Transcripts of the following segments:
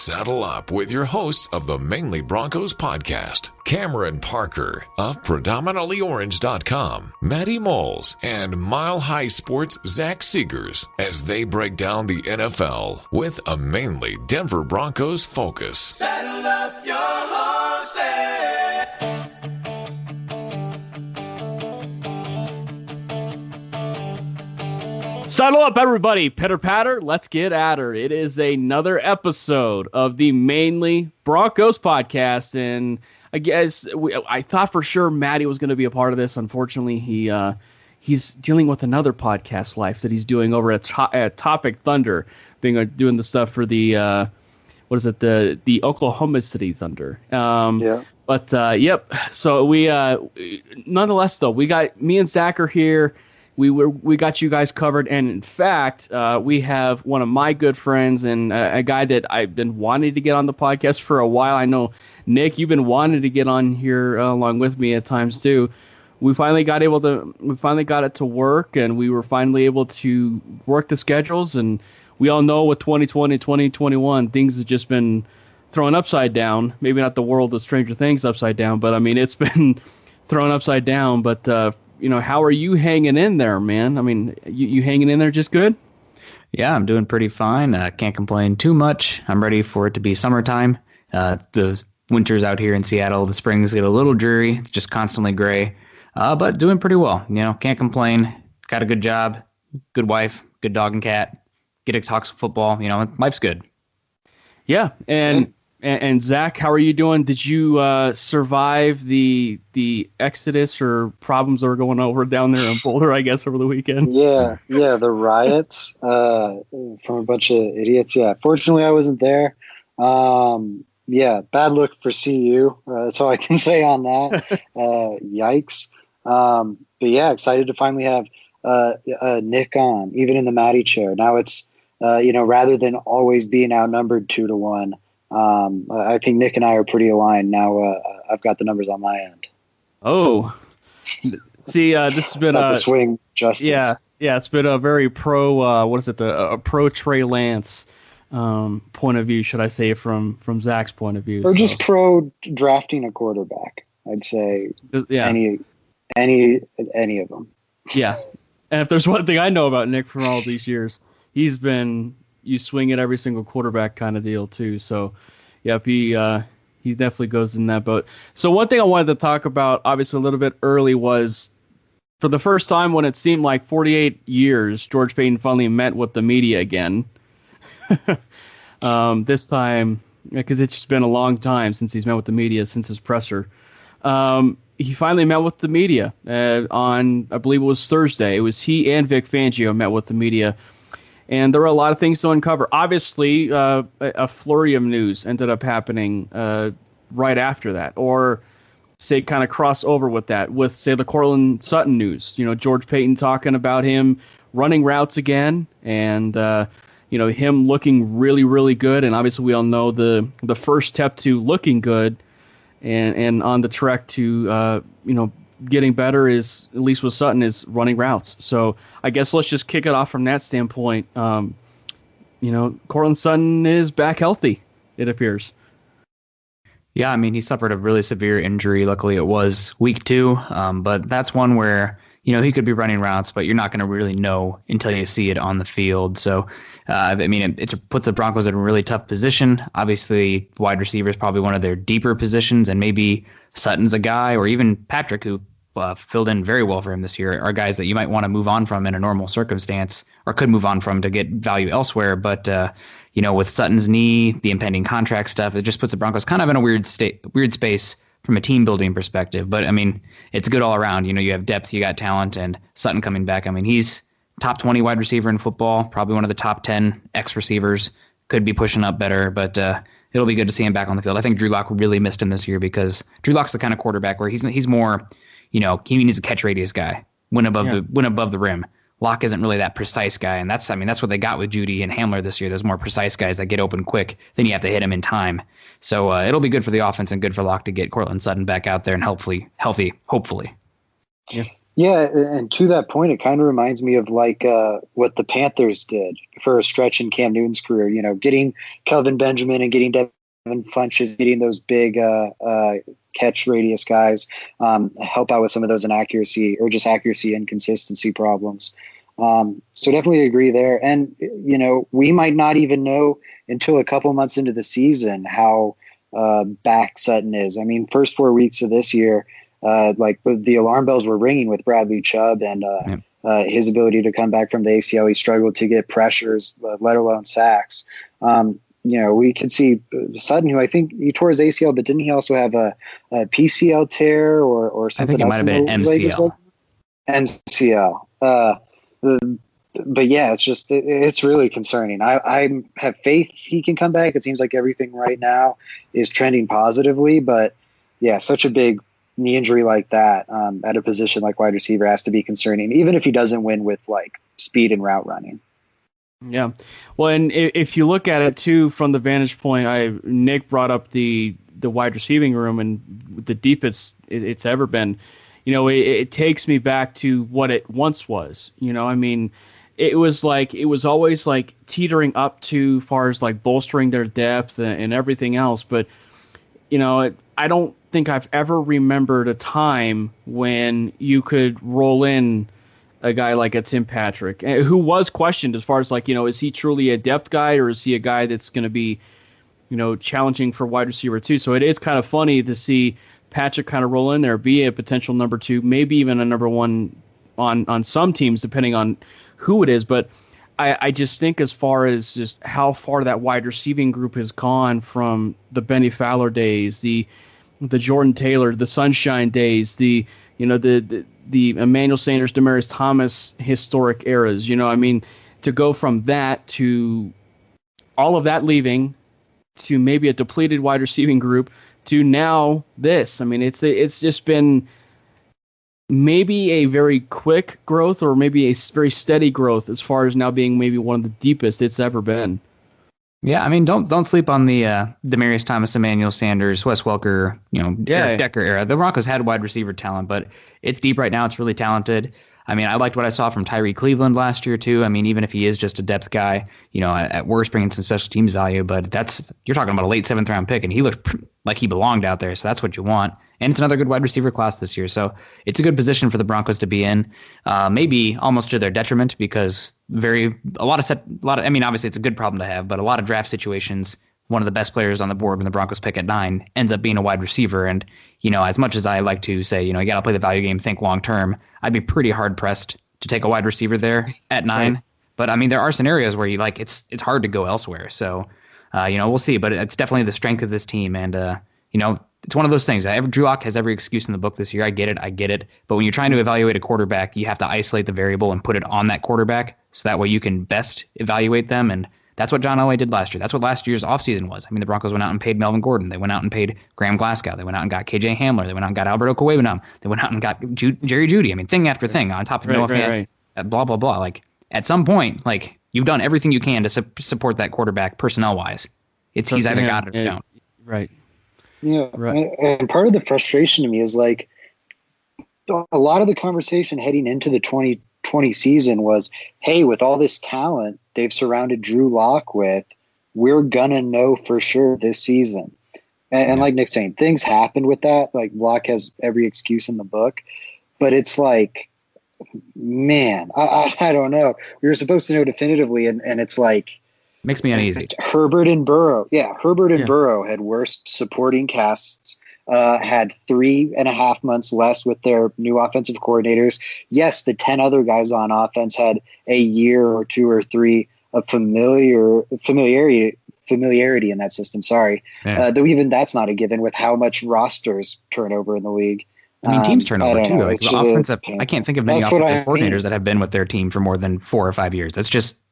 Saddle up with your hosts of the Manely Broncos Podcast, Cameron Parker of PredominantlyOrange.com, Matty Moles, and Mile High Sports' Zach Seegers, as they break down the NFL with a mainly Denver Broncos focus. Saddle up your horses. Saddle up, everybody. Pitter patter, let's get at her. It is another episode of the Manely Broncos Podcast, and I guess I thought for sure Matty was going to be a part of this. Unfortunately, he's dealing with another podcast life that he's doing over at Topic Thunder, doing the stuff for the the Oklahoma City Thunder. Yeah. But yep. So we nonetheless though, we got me and Zach are here. We got you guys covered, and in fact, we have one of my good friends and a guy that I've been wanting to get on the podcast for a while. I know, Nick, you've been wanting to get on here along with me at times too. We finally got it to work, and we were finally able to work the schedules. And we all know with 2020, 2021, things have just been thrown upside down. Maybe not the world of Stranger Things upside down, but I mean it's been thrown upside down. But how are you hanging in there, man? I mean, you hanging in there just good? Yeah, I'm doing pretty fine. Can't complain too much. I'm ready for it to be summertime. The winters out here in Seattle, the springs get a little dreary. It's just constantly gray, but doing pretty well. Can't complain. Got a good job, good wife, good dog and cat. Get to talk some football. Life's good. Yeah, And Zach, how are you doing? Did you survive the exodus or problems that were going over down there in Boulder, I guess, over the weekend? Yeah, the riots from a bunch of idiots. Yeah, fortunately I wasn't there. Bad look for CU. That's all I can say on that. Yikes. But yeah, excited to finally have Nick on, even in the Matty chair. Now it's, rather than always being outnumbered 2-1, I think Nick and I are pretty aligned now. I've got the numbers on my end. Oh, see, this has been the swing justice. Yeah, it's been a very pro. A pro Trey Lance point of view, should I say, from Zach's point of view, or just pro drafting a quarterback? I'd say, yeah, any of them. Yeah, and if there's one thing I know about Nick from all these years, he's been. You swing at every single quarterback kind of deal too. So, yep, he definitely goes in that boat. So one thing I wanted to talk about, obviously a little bit early, was for the first time when it seemed like 48 years, George Paton finally met with the media again. This time, because it's just been a long time since he's met with the media, since his presser. He finally met with the media on, I believe it was Thursday. It was he and Vic Fangio met with the media. And there were a lot of things to uncover. Obviously, a flurry of news ended up happening right after that, or say kind of cross over with that, with say the Courtland Sutton news. George Paton talking about him running routes again, and him looking really, really good. And obviously, we all know the first step to looking good, and on the trek to getting better is, at least with Sutton, is running routes. So I guess let's just kick it off from that standpoint. Courtland Sutton is back healthy, it appears. Yeah, I mean, he suffered a really severe injury. Luckily, it was week 2, but that's one where, he could be running routes, but you're not going to really know until you see it on the field. So, it puts the Broncos in a really tough position. Obviously, wide receiver is probably one of their deeper positions, and maybe Sutton's a guy, or even Patrick, who filled in very well for him this year, are guys that you might want to move on from in a normal circumstance, or could move on from to get value elsewhere. But, with Sutton's knee, the impending contract stuff, it just puts the Broncos kind of in a weird space from a team building perspective. But, it's good all around. You have depth, you got talent, and Sutton coming back. He's top 20 wide receiver in football, probably one of the top 10 X receivers, could be pushing up better, but it'll be good to see him back on the field. I think Drew Lock really missed him this year, because Drew Lock's the kind of quarterback where he's more, he needs a catch radius guy, win above the rim. Lock isn't really that precise guy, and that's what they got with Judy and Hamler this year. There's more precise guys that get open quick, then you have to hit him in time. So it'll be good for the offense and good for Lock to get Courtland Sutton back out there and hopefully. Yeah. Yeah, and to that point, it kind of reminds me of like what the Panthers did for a stretch in Cam Newton's career. You know, getting Kelvin Benjamin and getting Devin Funchess, getting those big catch radius guys, help out with some of those inaccuracy or just accuracy and consistency problems. So definitely agree there. And, you know, we might not even know until a couple months into the season how back Sutton is. I mean, first 4 weeks of this year, like the alarm bells were ringing with Bradley Chubb and his ability to come back from the ACL. He struggled to get pressures, let alone sacks. You know, we could see Sutton, who I think he tore his ACL, but didn't he also have a PCL tear or something else? I think it might have been MCL. MCL. But yeah, it's just it's really concerning. I have faith he can come back. It seems like everything right now is trending positively, but yeah, such a big knee injury like that at a position like wide receiver has to be concerning, even if he doesn't win with like speed and route running. Yeah, well, and if you look at it too from the vantage point, Nick brought up the wide receiving room and the deepest it's ever been. You know, it takes me back to what it once was. You know, I mean, it was always like teetering up to far as like bolstering their depth and everything else. But, you know, I don't think I've ever remembered a time when you could roll in a guy like a Tim Patrick, who was questioned as far as like, you know, is he truly a depth guy or is he a guy that's going to be, you know, challenging for wide receiver too? So it is kind of funny to see Patrick kind of roll in there, be a potential number two, maybe even a number one on some teams, depending on who it is. But I just think as far as just how far that wide receiving group has gone from the Benny Fowler days, the Jordan Taylor, the Sunshine days, the Emmanuel Sanders, Demaryius Thomas historic eras. You know, I mean, to go from that to all of that leaving to maybe a depleted wide receiving group to now this. I mean, it's just been maybe a very quick growth or maybe a very steady growth as far as now being maybe one of the deepest it's ever been. Yeah, I mean, don't sleep on the Demaryius Thomas, Emmanuel Sanders, Wes Welker, Eric Decker era. The Broncos had wide receiver talent, but it's deep right now. It's really talented. I mean, I liked what I saw from Tyree Cleveland last year too. I mean, even if he is just a depth guy, at worst bringing some special teams value, but you're talking about a late 7th round pick, and he looked like he belonged out there. So that's what you want. And it's another good wide receiver class this year. So it's a good position for the Broncos to be in, maybe almost to their detriment because obviously it's a good problem to have, but a lot of draft situations, one of the best players on the board when the Broncos pick at 9 ends up being a wide receiver. And, as much as I like to say, you got to play the value game, think long term, I'd be pretty hard pressed to take a wide receiver there at 9. Right. But I mean, there are scenarios where it's hard to go elsewhere. So, we'll see, but it's definitely the strength of this team. And, it's one of those things. Drew Lock has every excuse in the book this year. I get it. But when you're trying to evaluate a quarterback, you have to isolate the variable and put it on that quarterback so that way you can best evaluate them. And that's what John Elway did last year. That's what last year's offseason was. I mean, the Broncos went out and paid Melvin Gordon. They went out and paid Graham Glasgow. They went out and got KJ Hamler. They went out and got Alberto Cuevanam. They went out and got Jerry Jeudy. I mean, thing after thing on top of Noah Fant, blah, blah, blah. Like, at some point, like, you've done everything you can to support that quarterback personnel-wise. He's either got it or don't. Right. Yeah, right. And part of the frustration to me is like a lot of the conversation heading into the 2020 season was, hey, with all this talent they've surrounded Drew Lock with, we're gonna know for sure this season. And like Nick's saying, things happened with that. Like Lock has every excuse in the book, but it's like, man, I don't know. We were supposed to know definitively, and it's like. Makes me uneasy. Herbert and Burrow. Yeah, Herbert and Burrow had worst supporting casts, had 3.5 months less with their new offensive coordinators. Yes, the 10 other guys on offense had a year or 2 or 3 of familiarity in that system. Sorry. Yeah. Though even that's not a given with how much rosters turnover in the league. I mean, teams turn over too. Like the offensive, I can't think of many offensive coordinators that have been with their team for more than 4 or 5 years.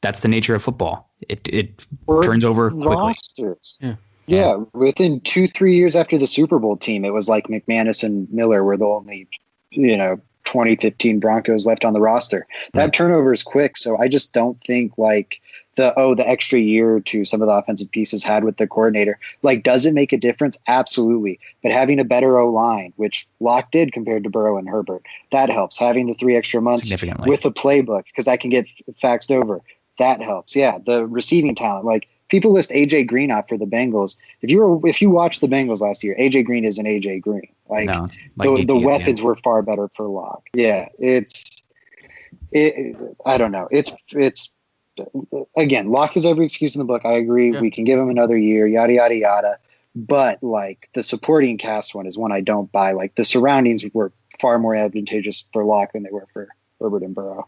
That's the nature of football. It turns over quickly. Rosters. Yeah. Within 2-3 years after the Super Bowl team, it was like McManus and Miller were the only, 2015 Broncos left on the roster. That turnover is quick, so I just don't think like the extra year or two some of the offensive pieces had with the coordinator. Like, does it make a difference? Absolutely. But having a better O-line, which Locke did compared to Burrow and Herbert, that helps. Having the 3 extra months with a playbook, because that can get faxed over, that helps. Yeah, the receiving talent. Like, people list AJ Green off for the Bengals. If you watched the Bengals last year, AJ Green isn't AJ Green. Like, the weapons were far better for Locke. Yeah, I don't know. It's again, Locke has every excuse in the book. I agree. Yeah. We can give him another year, yada, yada, yada. But, like, the supporting cast one is one I don't buy. Like, the surroundings were far more advantageous for Locke than they were for Herbert and Burrow.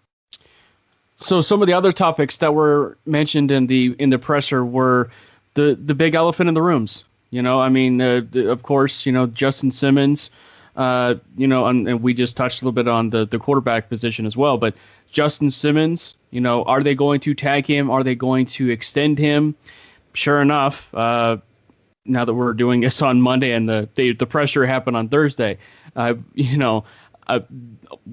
So some of the other topics that were mentioned in the presser were the big elephant in the rooms. Of course, Justin Simmons, and we just touched a little bit on the quarterback position as well. But Justin Simmons, are they going to tag him? Are they going to extend him? Sure enough, now that we're doing this on Monday and the pressure happened on Thursday, a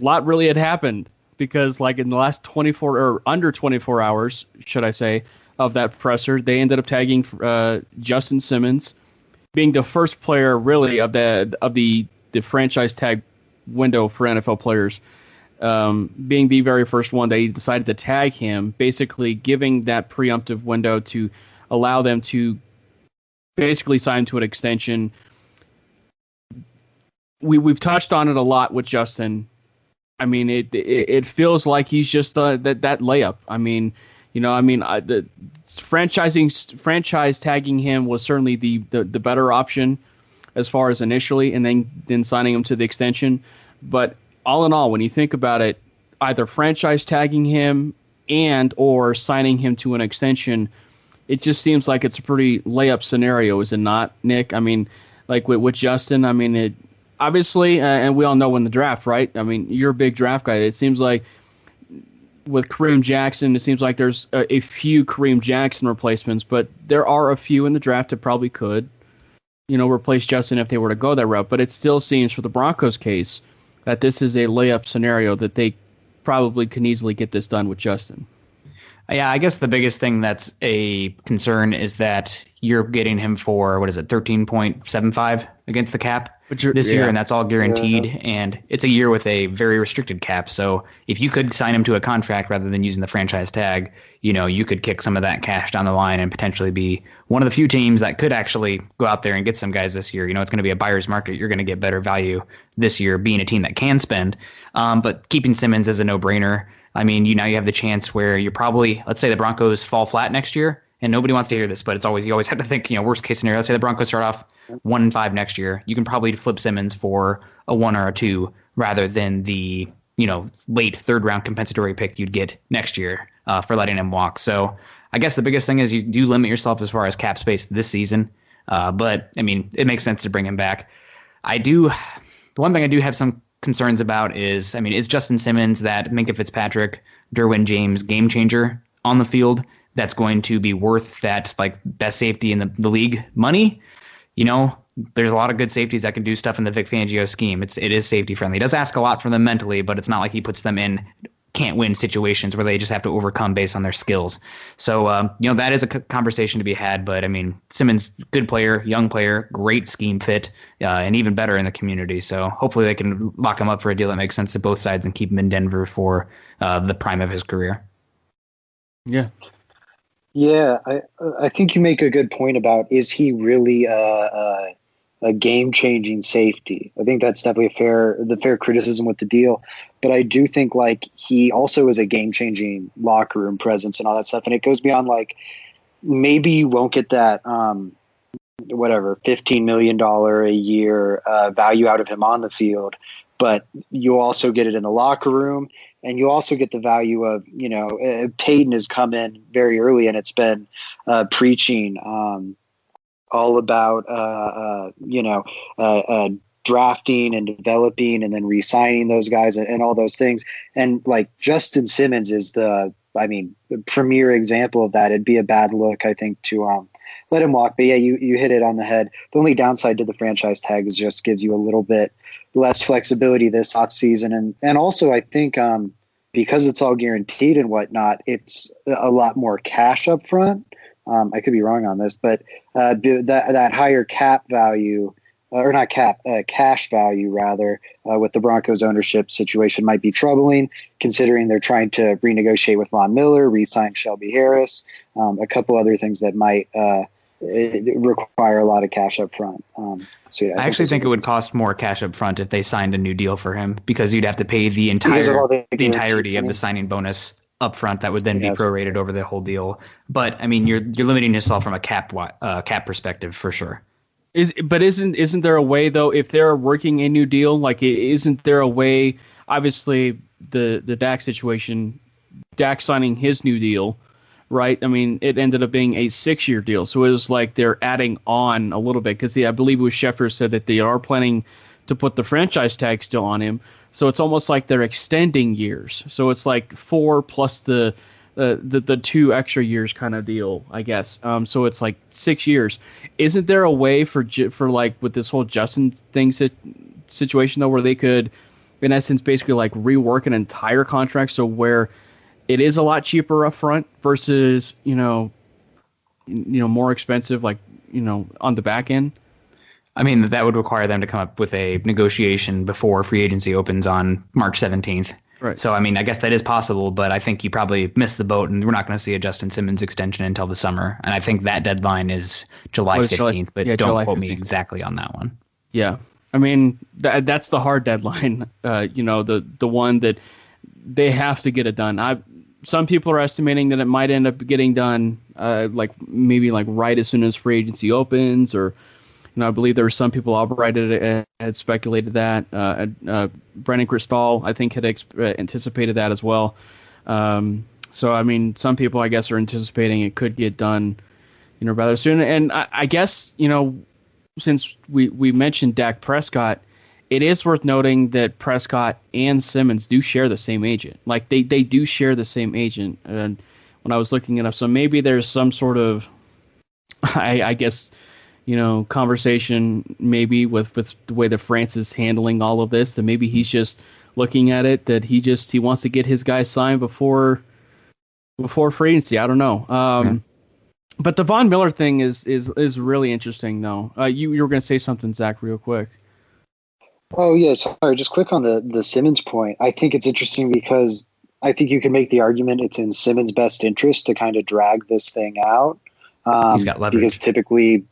lot really had happened. Because, like, in the last 24 or under 24 hours, should I say, of that presser, they ended up tagging Justin Simmons, being the first player really of the franchise tag window for NFL players, being the very first one. They decided to tag him, basically giving that preemptive window to allow them to basically sign to an extension. We've touched on it a lot with Justin. I mean, it feels like he's just that layup. The franchise tagging him was certainly the better option as far as initially, and then signing him to the extension. But all in all, when you think about it, either franchise tagging him and or signing him to an extension, it just seems like it's a pretty layup scenario, is it not, Nick? I mean, like with Justin, obviously, and we all know in the draft, right? I mean, you're a big draft guy. It seems like with Kareem Jackson, it seems like there's a few Kareem Jackson replacements, but there are a few in the draft that probably could, replace Justin if they were to go that route. But it still seems for the Broncos case that this is a layup scenario that they probably can easily get this done with Justin. Yeah, I guess the biggest thing that's a concern is that you're getting him for, 13.75 against the cap this year, and that's all guaranteed. Yeah. And it's a year with a very restricted cap. So if you could sign him to a contract rather than using the franchise tag, you could kick some of that cash down the line and potentially be one of the few teams that could actually go out there and get some guys this year. It's going to be a buyer's market. You're going to get better value this year being a team that can spend. But keeping Simmons is a no-brainer. Now you have the chance where you're probably, let's say the Broncos fall flat next year, and nobody wants to hear this, but you always have to think, worst case scenario. Let's say the Broncos start off 1-5 next year. You can probably flip Simmons for a 1 or a 2 rather than the, late third round compensatory pick you'd get next year for letting him walk. So I guess the biggest thing is you do limit yourself as far as cap space this season. But it makes sense to bring him back. The one thing I do have some concerns about is Justin Simmons that Minkah Fitzpatrick, Derwin James game changer on the field that's going to be worth that best safety in the league money? There's a lot of good safeties that can do stuff in the Vic Fangio scheme. It is safety friendly. It does ask a lot from them mentally, but it's not like he puts them in can't win situations where they just have to overcome based on their skills. So, that is a conversation to be had. But Simmons, good player, young player, great scheme fit, and even better in the community. So hopefully they can lock him up for a deal that makes sense to both sides and keep him in Denver for the prime of his career. Yeah. Yeah, I think you make a good point about, is he really a game-changing safety? I think that's definitely the fair criticism with the deal. But I do think he also is a game-changing locker room presence and all that stuff. And it goes beyond maybe you won't get that $15 million a year value out of him on the field, but you also get it in the locker room, and you also get the value of, Peyton has come in very early, and it's been preaching all about, drafting and developing and then re-signing those guys and all those things. And Justin Simmons is the premier example of that. It'd be a bad look, I think, to let him walk. But yeah, you hit it on the head. The only downside to the franchise tag is just gives you a little bit less flexibility this offseason. And also I think, because it's all guaranteed and whatnot, it's a lot more cash up front. I could be wrong on this, but that higher cap value, or not cap, cash value rather, with the Broncos ownership situation might be troubling, considering they're trying to renegotiate with Von Miller, re-sign Shelby Harris, a couple other things that might require a lot of cash up front. I actually think it would cost more cash up front if they signed a new deal for him, because you'd have to pay the entirety of the signing bonus up front that would then be prorated over the whole deal. But I mean, you're limiting yourself from a cap perspective for sure. Isn't there a way though, if they're working a new deal, like isn't there a way? Obviously, the Dak situation, Dak signing his new deal, right? I mean, it ended up being a 6-year deal, so it was like they're adding on a little bit, because I believe it was Schefter said that they are planning to put the franchise tag still on him. So it's almost like they're extending years. So it's like 4 plus the 2 extra years kind of deal, I guess. So it's like 6 years. Isn't there a way for like with this whole Justin thing situation though, where they could, in essence, basically like rework an entire contract so where it is a lot cheaper up front versus more expensive, like on the back end? I mean, that would require them to come up with a negotiation before free agency opens on March 17th. Right. So, I mean, I guess that is possible, but I think you probably missed the boat, and we're not going to see a Justin Simmons extension until the summer. And I think that deadline is July 15th, but don't quote me exactly on that one. Yeah. I mean, that's the hard deadline, the one that they have to get it done. Some people are estimating that it might end up getting done maybe right as soon as free agency opens, or I believe there were some people had speculated that. Brennan Cristal, I think, had anticipated that as well. So, I mean, some people, I guess, are anticipating it could get done, rather soon. And I guess, since we mentioned Dak Prescott, it is worth noting that Prescott and Simmons do share the same agent. Like, they do share the same agent. And when I was looking it up, so maybe there's some sort of, I guess, conversation maybe with the way that France is handling all of this, that maybe he's just looking at it that he wants to get his guys signed before free agency. I don't know. But the Von Miller thing is really interesting though. You were going to say something, Zach, real quick. Oh yeah, sorry. Just quick on the Simmons point. I think it's interesting because I think you can make the argument it's in Simmons' best interest to kind of drag this thing out. He's got leverage. Because typically,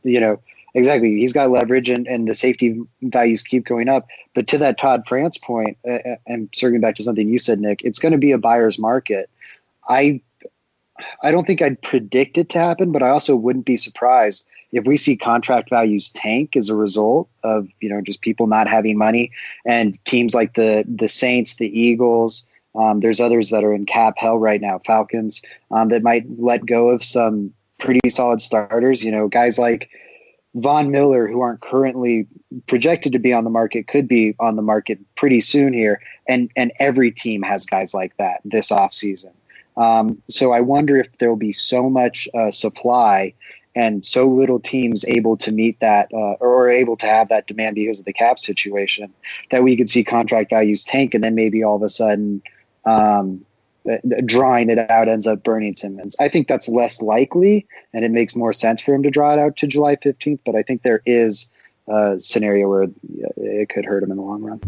exactly, he's got leverage and the safety values keep going up. But to that Todd France point, and circling back to something you said, Nick, it's going to be a buyer's market. I don't think I'd predict it to happen, but I also wouldn't be surprised if we see contract values tank as a result of, just people not having money, and teams like the Saints, the Eagles, there's others that are in cap hell right now, Falcons, that might let go of some pretty solid starters, guys like Von Miller, who aren't currently projected to be on the market, could be on the market pretty soon here. And every team has guys like that this offseason. So I wonder if there'll be so much supply and so little teams able to meet that or able to have that demand because of the cap situation, that we could see contract values tank, and then maybe all of a sudden drawing it out ends up burning Simmons. I think that's less likely, and it makes more sense for him to draw it out to July 15th, but I think there is a scenario where it could hurt him in the long run.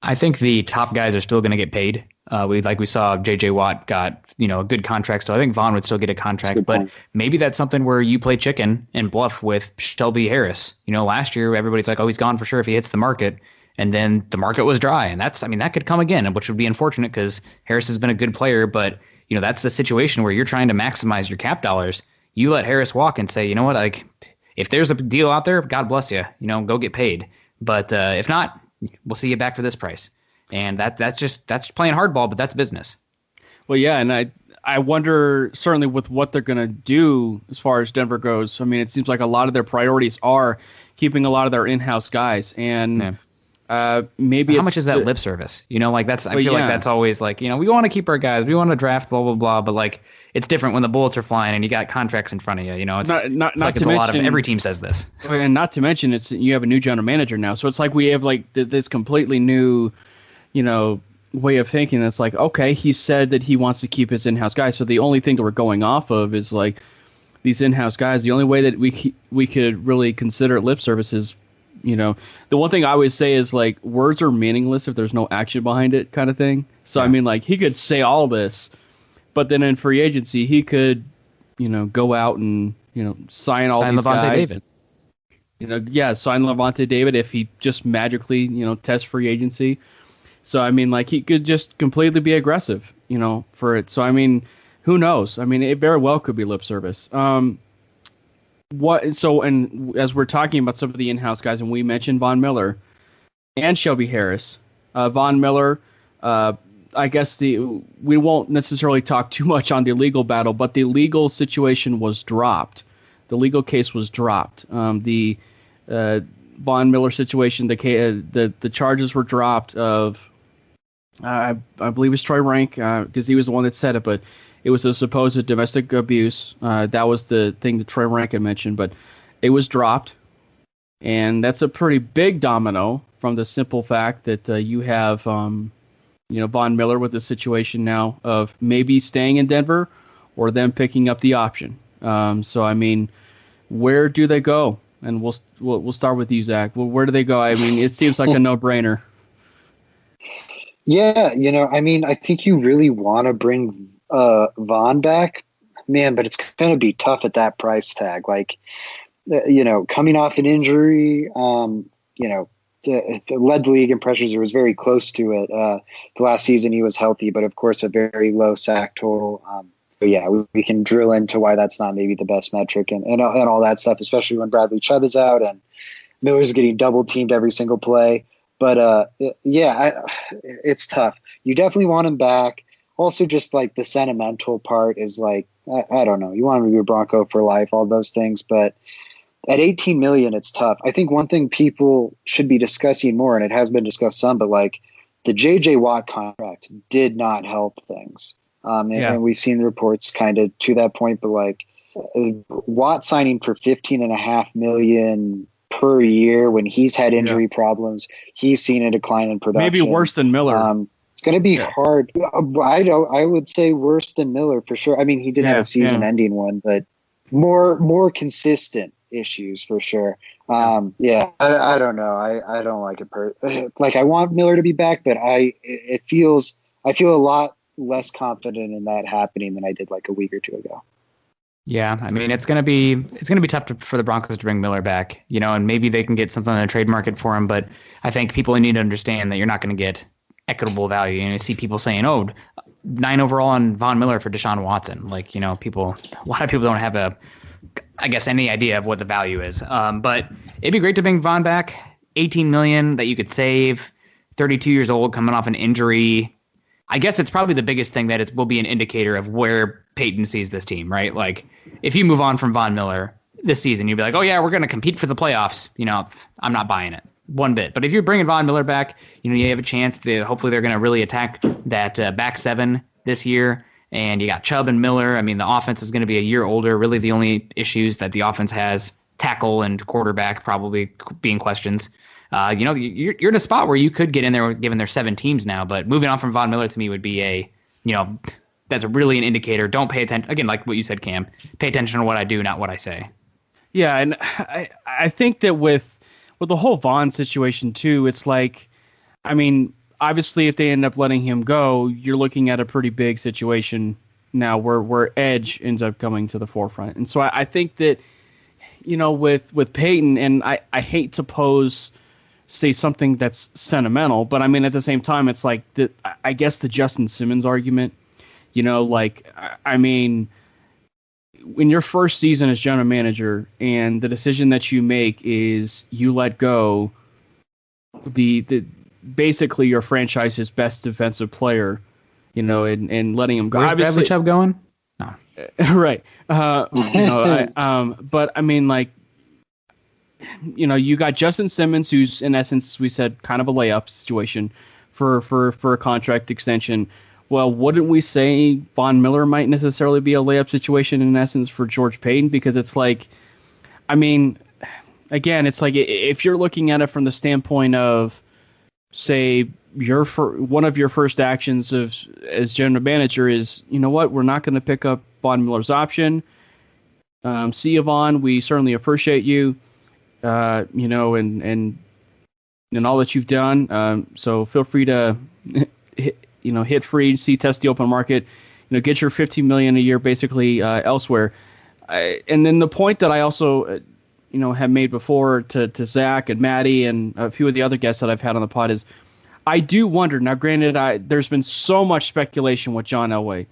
I think the top guys are still going to get paid. We saw J.J. Watt got a good contract, so I think Vaughn would still get a contract. But maybe that's something where you play chicken and bluff with Shelby Harris. Last year everybody's like, oh, he's gone for sure if he hits the market. And then the market was dry, and that could come again, which would be unfortunate because Harris has been a good player. But that's the situation where you're trying to maximize your cap dollars. You let Harris walk and say, you know what, like if there's a deal out there, God bless you, go get paid. But if not, we'll see you back for this price. And that's playing hardball, but that's business. Well, yeah, and I wonder certainly with what they're going to do as far as Denver goes. I mean, it seems like a lot of their priorities are keeping a lot of their in-house guys, and. Yeah. Maybe how much is that lip service? I feel like that's always like, we want to keep our guys, we want to draft, blah blah blah. But like, it's different when the bullets are flying and you got contracts in front of you. It's a lot of every team says this. And not to mention, you have a new general manager now, so it's like we have like this completely new, way of thinking. That's like, okay, he said that he wants to keep his in-house guys, so the only thing that we're going off of is like these in-house guys. The only way that we could really consider it lip service is, the one thing I always say is like words are meaningless if there's no action behind it, kind of thing. So yeah. I mean, like he could say all this, but then in free agency he could, go out and sign these Levante guys. David. Sign Levante David if he just magically tests free agency. So I mean, like he could just completely be aggressive, for it. So I mean, who knows? I mean, it very well could be lip service. And as we're talking about some of the in-house guys, and we mentioned Von Miller and Shelby Harris, Von Miller, I guess we won't necessarily talk too much on the legal battle, but the legal situation was dropped. The legal case was dropped. The Von Miller situation, the charges were dropped of, I believe it was Troy Rank, because he was the one that said it, but it was a supposed domestic abuse. That was the thing that Troy Rank had mentioned, but it was dropped. And that's a pretty big domino from the simple fact that you have, Von Miller with the situation now of maybe staying in Denver or them picking up the option. So, I mean, where do they go? And we'll start with you, Zach. Well, where do they go? I mean, it seems like a no-brainer. Yeah, I mean, I think you really want to bring Von back, man, but it's going to be tough at that price tag. Like, coming off an injury, led the league in pressures, or was very close to it. The last season he was healthy, but of course a very low sack total. But yeah, we can drill into why that's not maybe the best metric and all that stuff, especially when Bradley Chubb is out and Miller's getting double teamed every single play. But it's tough. You definitely want him back. Also, just like the sentimental part is like, I don't know. You want him to be a Bronco for life, all those things. But at $18 million, it's tough. I think one thing people should be discussing more, and it has been discussed some, but like the J.J. Watt contract did not help things. And we've seen reports kind of to that point, but like Watt signing for $15.5 million per year when he's had injury problems, he's seen a decline in production. Maybe worse than Miller. It's going to be hard. I would say worse than Miller for sure. I mean, he did have a season-ending one, but more consistent issues for sure. I don't know. I don't like it. Like I want Miller to be back, but I feel a lot less confident in that happening than I did like a week or two ago. Yeah, I mean it's gonna be tough for the Broncos to bring Miller back, and maybe they can get something in the trade market for him. But I think people need to understand that you're not going to get equitable value. I see people saying, "Oh, 9 overall on Von Miller for Deshaun Watson." Like, a lot of people don't have any idea of what the value is. But it'd be great to bring Von back. $18 million that you could save. 32 years old, coming off an injury. I guess it's probably the biggest thing that it will be an indicator of where Paton sees this team, right? Like, if you move on from Von Miller this season, you'd be like, oh, yeah, we're going to compete for the playoffs. I'm not buying it one bit. But if you're bringing Von Miller back, you have a chance to, hopefully they're going to really attack that back seven this year. And you got Chubb and Miller. I mean, the offense is going to be a year older. Really, the only issues that the offense has, tackle and quarterback probably being questions. You're in a spot where you could get in there given their 7 teams now, but moving on from Von Miller to me would be that's really an indicator. Don't pay attention. Again, like what you said, Cam, pay attention to what I do, not what I say. Yeah. And I think that with the whole Von situation too, it's like, I mean, obviously if they end up letting him go, you're looking at a pretty big situation now where edge ends up coming to the forefront. And so I think that, with Paton, and I hate to say something that's sentimental, but I mean, at the same time, it's like I guess the Justin Simmons argument, I mean, in your first season as general manager and the decision that you make is you let go the basically your franchise's best defensive player, and letting him go. Where's Bradley Chubb going? No. Right. But I mean, you got Justin Simmons, who's in essence, we said, kind of a layup situation for a contract extension. Well, wouldn't we say Von Miller might necessarily be a layup situation in essence for George Paton? Because it's like, I mean, again, it's like if you're looking at it from the standpoint of, say, one of your first actions as general manager is, you know what, we're not going to pick up Von Miller's option. See you, Von. We certainly appreciate you, and all that you've done. So feel free to, hit free, test the open market, get your $15 million a year basically elsewhere. And then the point that I also, have made before to Zach and Maddie and a few of the other guests that I've had on the pod is, I do wonder. Now, granted, there's been so much speculation with John Elway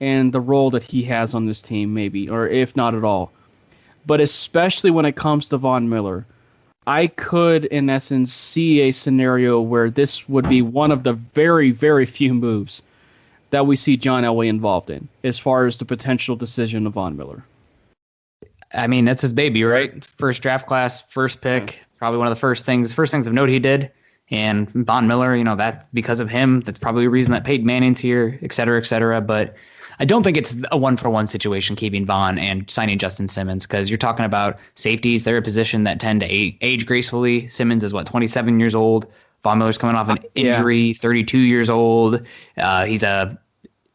and the role that he has on this team, maybe, or if not at all. But especially when it comes to Von Miller, I could, in essence, see a scenario where this would be one of the very, very few moves that we see John Elway involved in, as far as the potential decision of Von Miller. I mean, that's his baby, right? First draft class, first pick, probably one of the first things of note he did. And Von Miller, that because of him, that's probably a reason that Peyton Manning's here, et cetera, et cetera. But I don't think it's a one-for-one situation keeping Von and signing Justin Simmons, because you're talking about safeties. They're a position that tend to age gracefully. Simmons is, 27 years old. Von Miller's coming off an injury, 32 years old. He's a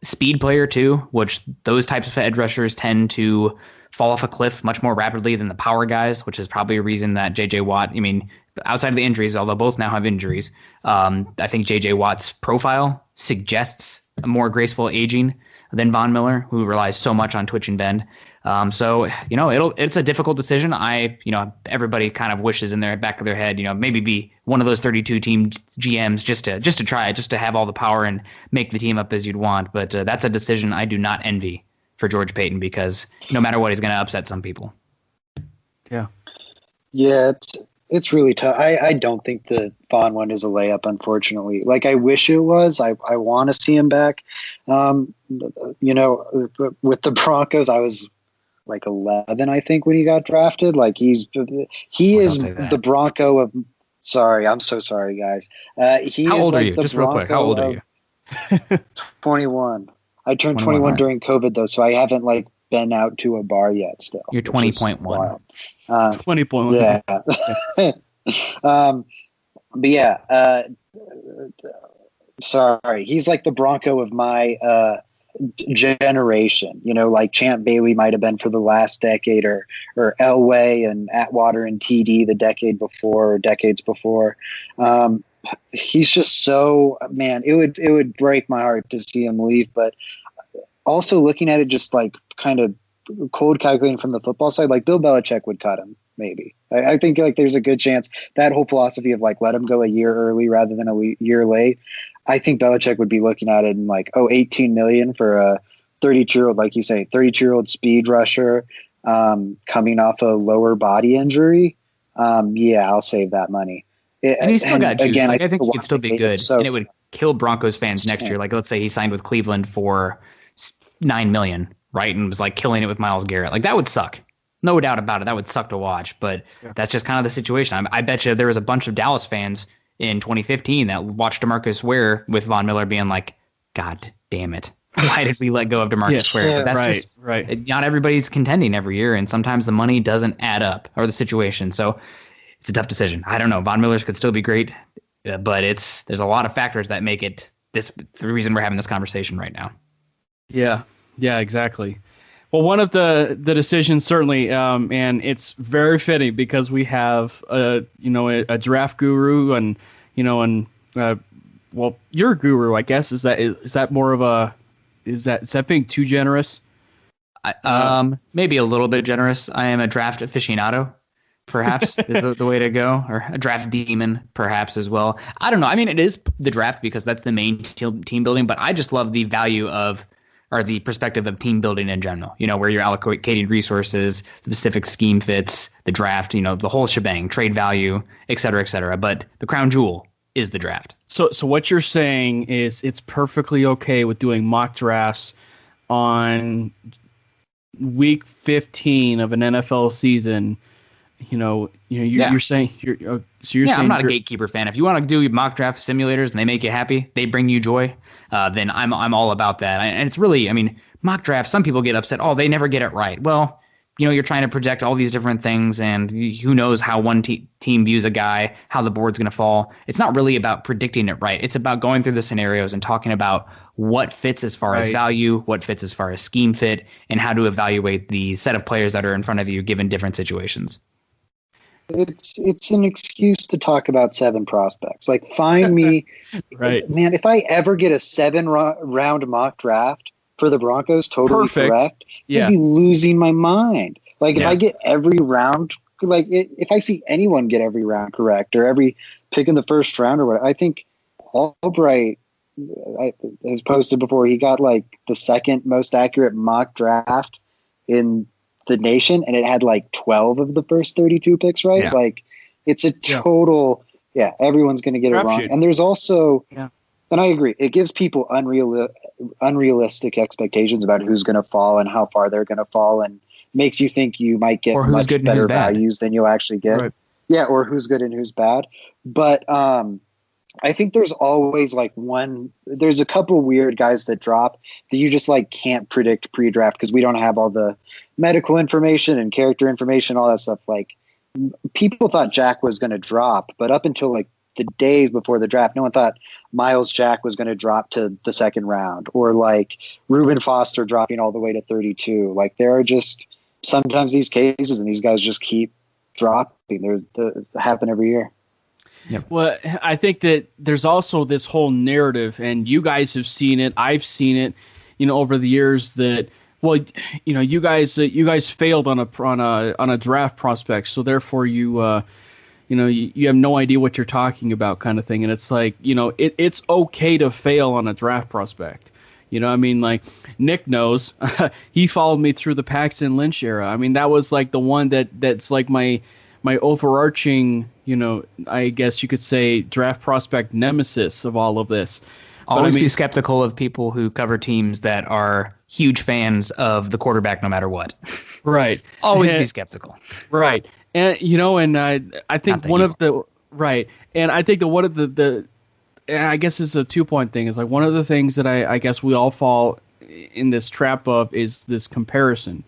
speed player, too, which those types of edge rushers tend to fall off a cliff much more rapidly than the power guys, which is probably a reason that J.J. Watt, outside of the injuries, although both now have injuries, I think J.J. Watt's profile suggests a more graceful aging than Von Miller, who relies so much on twitch and bend. So it's a difficult decision. Everybody kind of wishes in their back of their head, maybe be one of those 32 team GMs just to try it, just to have all the power and make the team up as you'd want. But that's a decision I do not envy for George Paton, because no matter what, he's going to upset some people. Yeah. Yeah, it's really tough. I don't think the Vaughn one is a layup, unfortunately. Like, I wish it was. I want to see him back. With the Broncos, I was like 11, I think, when he got drafted. Like, he is the Bronco of. Sorry, I'm so sorry, guys. How old are you? Just real quick, how old are you? 21. I turned 21 during COVID, though, so I haven't been out to a bar yet. Still, you're 20.1. 20.1. But yeah, sorry, he's like the Bronco of my generation. Like Champ Bailey might have been for the last decade, or Elway and Atwater and TD the decade before, or decades before. He's just so, man, it would break my heart to see him leave. But also looking at it just kind of cold calculating from the football side, Bill Belichick would cut him. Maybe. I think there's a good chance that whole philosophy of let him go a year early rather than a year late. I think Belichick would be looking at it and $18 million for a 32-year-old, like you say, 32-year-old speed rusher coming off a lower body injury. I'll save that money. And he's still got juice. Again, I think he could still be good. So, and it would kill Broncos fans next year. Let's say he signed with Cleveland for $9 million, right? And was killing it with Myles Garrett. That would suck. No doubt about it. That would suck to watch. But that's just kind of the situation. I bet you there was a bunch of Dallas fans in 2015 that watched DeMarcus Ware with Von Miller being God damn it. Why did we let go of DeMarcus Ware? But that's right. Not everybody's contending every year, and sometimes the money doesn't add up, or the situation. So it's a tough decision. I don't know. Von Miller's could still be great, but there's a lot of factors that make it the reason we're having this conversation right now. Yeah, exactly. Well, one of the decisions certainly, and it's very fitting because we have a draft guru, and you're a guru, I guess. Is that more of a is that being too generous? Maybe a little bit generous. I am a draft aficionado, perhaps is the way to go, or a draft demon, perhaps as well. I don't know. It is the draft because that's the main team building, but I just love the value of, or the perspective of team building in general, where you're allocating resources, the specific scheme fits, the draft, the whole shebang, trade value, et cetera, et cetera. But the crown jewel is the draft. So what you're saying is it's perfectly okay with doing mock drafts on week 15 of an NFL season. You're saying you're saying I'm not a gatekeeper fan. If you want to do mock draft simulators and they make you happy, they bring you joy, then I'm all about that. And it's really, mock drafts, some people get upset, they never get it right. Well, you're trying to project all these different things, and who knows how one team views a guy, how the board's going to fall. It's not really about predicting it right. It's about going through the scenarios and talking about what fits as far as value, what fits as far as scheme fit, and how to evaluate the set of players that are in front of you given different situations. It's an excuse to talk about 7 prospects. Like, find me, right, man. If I ever get a 7-round mock draft for the Broncos, totally correct, I'd be losing my mind. Like, if I get every round, like if I see anyone get every round correct or every pick in the first round or whatever, I think Albright has posted before. He got like the 2nd most accurate mock draft in the nation, and it had like 12 of the first 32 picks right. Yeah. Like, it's a total everyone's going to get it wrong. And there's also and I agree, it gives people unrealistic expectations about who's going to fall and how far they're going to fall, and makes you think you might get much better values than you'll actually get. Right. Yeah, or who's good and who's bad. But I think there's always like there's a couple weird guys that drop that you just like can't predict pre-draft because we don't have all the medical information and character information, all that stuff. Like, people thought Jack was going to drop, but up until like the days before the draft, no one thought Miles Jack was going to drop to the 2nd round, or like Reuben Foster dropping all the way to 32. Like, there are just sometimes these cases, and these guys just keep dropping. They happen every year. Yep. Well, I think that there's also this whole narrative, and you guys have seen it. I've seen it, over the years that, well, you guys failed on a draft prospect, so therefore you have no idea what you're talking about, kind of thing. And it's like, it's okay to fail on a draft prospect. Like, Nick knows. He followed me through the Paxton Lynch era. I mean, that was like the one that's like my overarching, I guess you could say, draft prospect nemesis of all of this. Always be skeptical of people who cover teams that are huge fans of the quarterback no matter what. Right. Always be skeptical. Right. And, I think one of the and I guess it's a 2-point thing. Is like one of the things that I guess we all fall in this trap of is this comparison,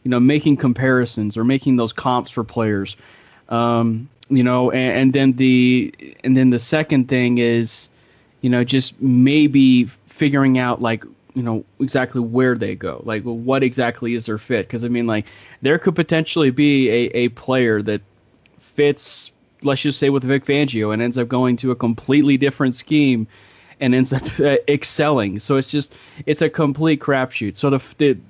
making comparisons or making those comps for players, and then the second thing is, just maybe figuring out like, exactly where they go, like what exactly is their fit. Because like there could potentially be a player that fits, let's just say with Vic Fangio, and ends up going to a completely different scheme and ends up excelling. So it's a complete crapshoot. So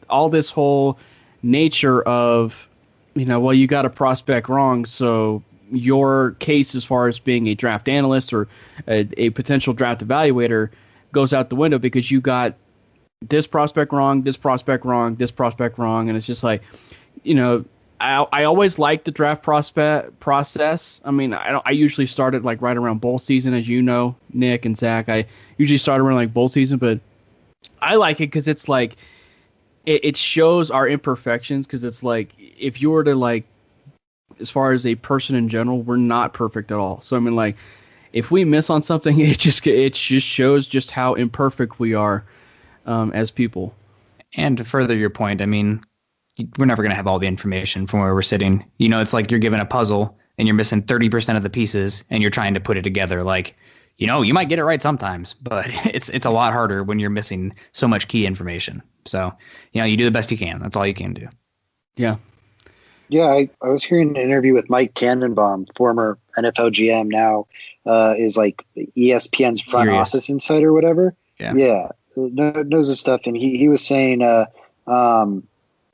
all this whole nature of, well, you got a prospect wrong, so your case as far as being a draft analyst or a potential draft evaluator goes out the window because you got this prospect wrong, this prospect wrong, this prospect wrong. And it's just like, I always like the draft process. I mean, I usually start it like right around bowl season, as you know, Nick and Zach. I usually start around like bowl season, but I like it because it's like it shows our imperfections. Because it's like if you were to like, as far as a person in general, we're not perfect at all. So like if we miss on something, it just shows just how imperfect we are as people. And to further your point, we're never going to have all the information from where we're sitting. It's like you're given a puzzle and you're missing 30% of the pieces and you're trying to put it together. Like, you might get it right sometimes, but it's a lot harder when you're missing so much key information. So, you do the best you can. That's all you can do. Yeah. Yeah, I was hearing an interview with Mike Tannenbaum, former NFL GM, now is like ESPN's front office insider or whatever. Yeah, knows his stuff. And he was saying, Hall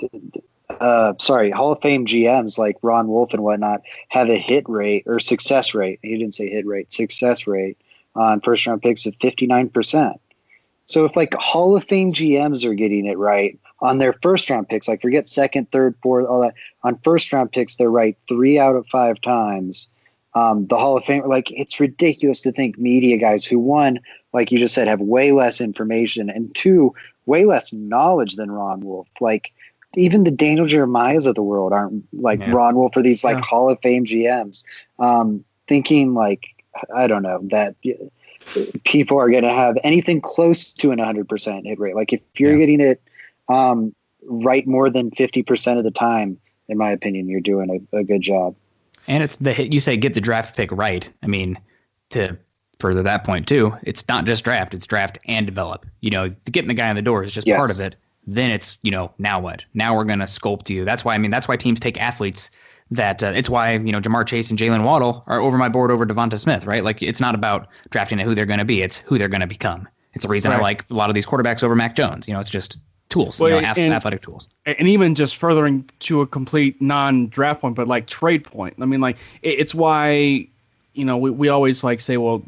of Fame GMs like Ron Wolf and whatnot have a hit rate or success rate. He didn't say hit rate, success rate on first round picks of 59%. So if like Hall of Fame GMs are getting it right on their first round picks, like forget second, third, fourth, all that, on first round picks, they're right 3 out of 5 times. The Hall of Fame, like it's ridiculous to think media guys who, one, like you just said, have way less information, and two, way less knowledge than Ron Wolf. Like even the Daniel Jeremiahs of the world aren't like Ron Wolf or these like Hall of Fame GMs. Thinking like, I don't know, that people are going to have anything close to an 100% hit rate. Like if you're getting it right more than 50% of the time, in my opinion, you're doing a good job. And it's you say get the draft pick right. I mean, to further that point too, it's not just draft, it's draft and develop. Getting the guy in the door is just part of it. Then it's, now what? Now we're going to sculpt you. That's why teams take athletes that it's why, Jamar Chase and Jalen Waddle are over my board over Devonta Smith, right? Like, it's not about drafting who they're going to be. It's who they're going to become. It's the reason I like a lot of these quarterbacks over Mac Jones. It's just tools, athletic tools. And even just furthering to a complete non-draft point, but like trade point. I mean, like, it's why, we always like say, well,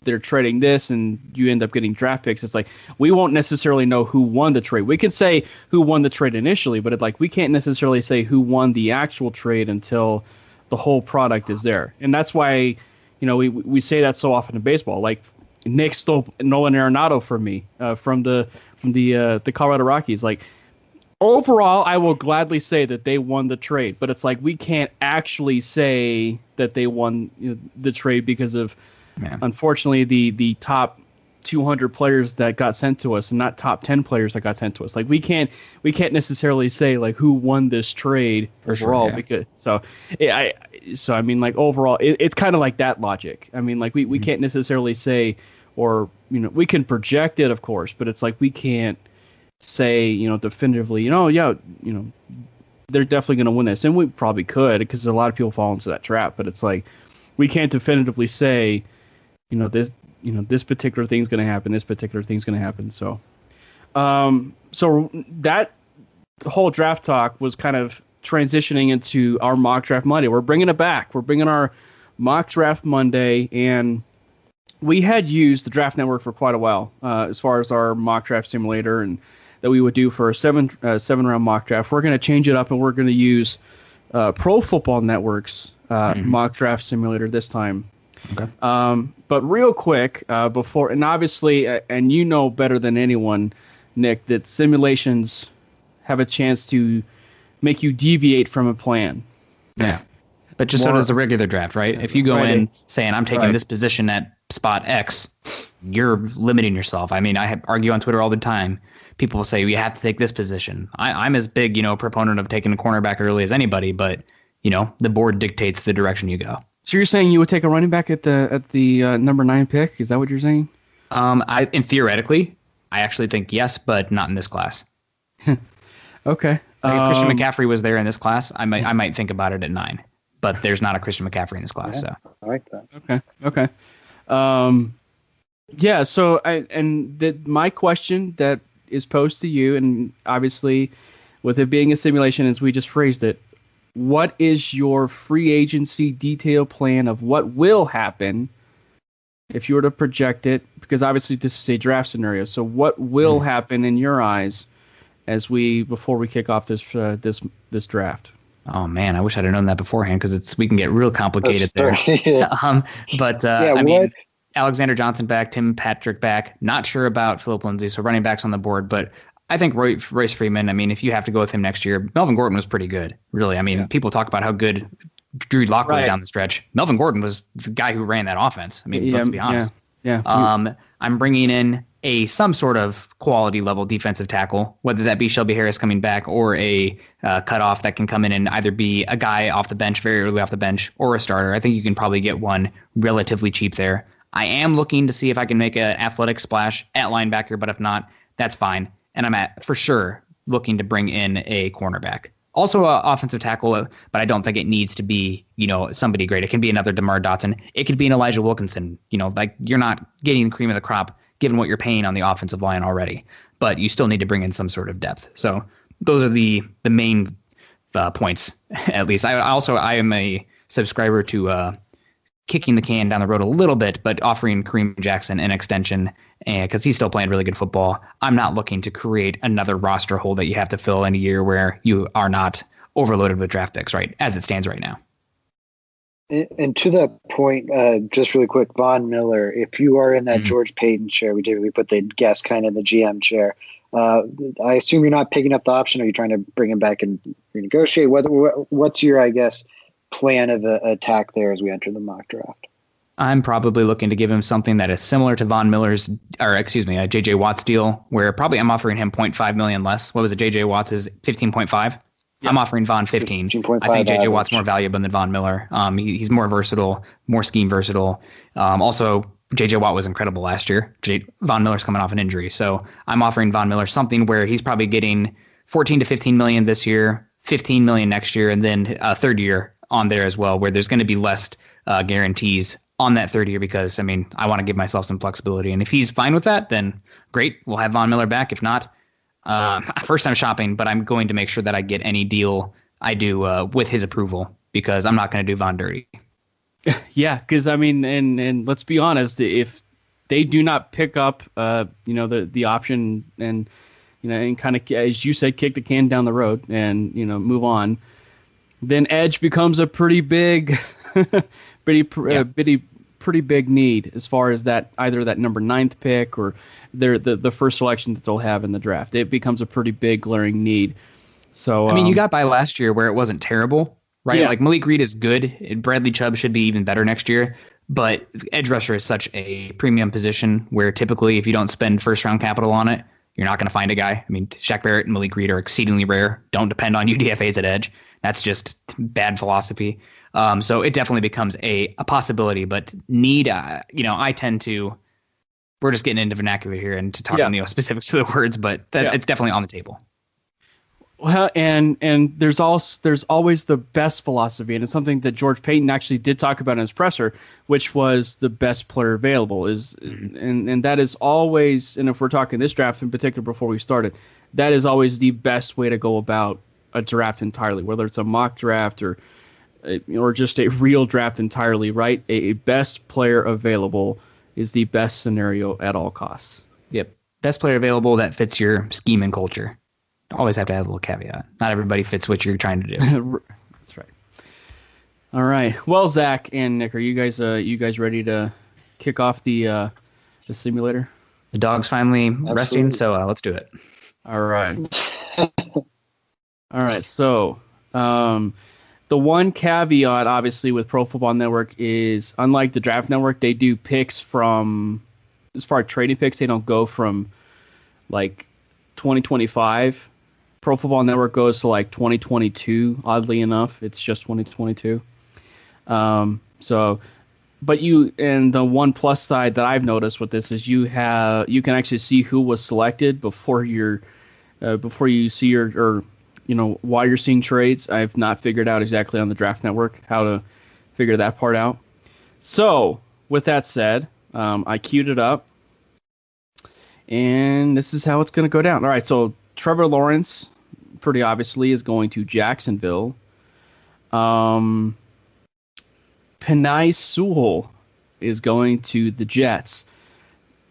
they're trading this and you end up getting draft picks. It's like, we won't necessarily know who won the trade. We can say who won the trade initially, but we can't necessarily say who won the actual trade until the whole product is there. And that's why, we say that so often in baseball. Like, Nick stole Nolan Arenado from me, from the Colorado Rockies. Like, overall, I will gladly say that they won the trade, but it's like, we can't actually say that they won the trade because of, unfortunately, the top 200 players that got sent to us and not top 10 players that got sent to us. Like, we can't necessarily say like who won this trade overall, because I mean, like, overall it's kind of like that logic. I mean, like, we can't necessarily say, or we can project it, of course, but it's like, we can't say definitively they're definitely going to win this, and we probably could, because a lot of people fall into that trap. But it's like, we can't definitively say this particular thing's going to happen, this particular thing's going to happen. So that whole draft talk was kind of transitioning into our mock draft Monday. We're bringing it back. We're bringing our mock draft Monday, and we had used the Draft Network for quite a while as far as our mock draft simulator, and that we would do for a seven round mock draft. We're going to change it up, and we're going to use Pro Football Network's mock draft simulator this time. Okay. But real quick, before, and obviously, and better than anyone, Nick, that simulations have a chance to make you deviate from a plan. Yeah. But so does the regular draft, right? If you go in saying, I'm taking this position at spot X, you're limiting yourself. I mean, I argue on Twitter all the time. People will say, you have to take this position. I'm as big, proponent of taking a cornerback early as anybody, but, the board dictates the direction you go. So you're saying you would take a running back at the number 9 pick? Is that what you're saying? Theoretically, I actually think yes, but not in this class. Okay. If Christian McCaffrey was there in this class, I might think about it at 9. But there's not a Christian McCaffrey in this class. Yeah, so I like that. Okay. Yeah. So my question that is posed to you, and obviously, with it being a simulation, as we just phrased it, what is your free agency detail plan of what will happen if you were to project it? Because obviously this is a draft scenario. So what will happen in your eyes before we kick off this draft? Oh man, I wish I'd have known that beforehand, because we can get real complicated there. Alexander Johnson back, Tim Patrick back. Not sure about Philip Lindsay, so running backs on the board, but I think Royce Freeman, I mean, if you have to go with him next year, Melvin Gordon was pretty good, really. I mean, people talk about how good Drew Lock was down the stretch. Melvin Gordon was the guy who ran that offense. I mean, let's be honest. Yeah. I'm bringing in some sort of quality level defensive tackle, whether that be Shelby Harris coming back or a cutoff that can come in and either be a guy off the bench, very early off the bench, or a starter. I think you can probably get one relatively cheap there. I am looking to see if I can make an athletic splash at linebacker, but if not, that's fine. And I'm for sure looking to bring in a cornerback. Also an offensive tackle, but I don't think it needs to be, somebody great. It can be another DeMar Dotson. It could be an Elijah Wilkinson. You're not getting the cream of the crop given what you're paying on the offensive line already. But you still need to bring in some sort of depth. So those are the main points, at least. I am a subscriber to kicking the can down the road a little bit, but offering Kareem Jackson an extension because he's still playing really good football. I'm not looking to create another roster hole that you have to fill in a year where you are not overloaded with draft picks, right, as it stands right now. And to that point, just really quick, Von Miller, if you are in that George Paton chair, we put the guest kind of in the GM chair. I assume you're not picking up the option. Are you trying to bring him back and renegotiate? What's your, plan of attack there as we enter the mock draft? I'm probably looking to give him something that is similar to Von Miller's, J.J. Watt's deal, where probably I'm offering him $0.5 million less. What was it? J.J. Watt's is 15.5. I'm offering Von 15. 15.5 I think J.J. Watt's average. more valuable than Von Miller. He's more versatile, more scheme versatile. Also, J.J. Watt was incredible last year. Von Miller's coming off an injury. So I'm offering Von Miller something where he's probably getting 14 to 15 million this year, 15 million next year, and then a third year on there as well, where there's going to be less guarantees on that third year because, I mean, I want to give myself some flexibility. And if he's fine with that, then great. We'll have Von Miller back. If not, first time shopping, but I'm going to make sure that I get any deal I do with his approval because I'm not going to do Von dirty. Yeah, because I mean, and let's be honest, if they do not pick up, the option and and kind of, as you said, kick the can down the road and move on, then edge becomes a pretty big, pretty big need as far as that either that number 9th pick or the first selection that they'll have in the draft. It becomes a pretty big glaring need. So I mean, you got by last year where it wasn't terrible, right? Yeah. Like Malik Reed is good. Bradley Chubb should be even better next year. But edge rusher is such a premium position where typically if you don't spend first round capital on it, you're not going to find a guy. I mean, Shaq Barrett and Malik Reed are exceedingly rare. Don't depend on UDFAs at edge. That's just bad philosophy. So it definitely becomes a possibility. But need, I tend to. We're just getting into vernacular here and to talk on the specifics of the words, but it's definitely on the table. Well, and there's always the best philosophy, and it's something that George Paton actually did talk about in his presser, which was the best player available and that is always, and if we're talking this draft in particular before we started, that is always the best way to go about a draft entirely, whether it's a mock draft or just a real draft entirely, right? A best player available is the best scenario at all costs. Yep, best player available that fits your scheme and culture. Always have to add a little caveat. Not everybody fits what you're trying to do. That's right. All right. Well, Zach and Nick, are you guys ready to kick off the simulator? The dog's finally resting, so let's do it. All right. All right. So, the one caveat, obviously, with Pro Football Network is, unlike the Draft Network, they do picks from, as far as trading picks, they don't go from like 2025. Pro Football Network goes to like 2022. Oddly enough, it's just 2022. But the one plus side that I've noticed with this is you can actually see who was selected before you see while you're seeing trades. I've not figured out exactly on the Draft Network how to figure that part out. So with that said, I queued it up, and this is how it's going to go down. All right, so Trevor Lawrence, pretty obviously, is going to Jacksonville. Penei Sewell is going to the Jets.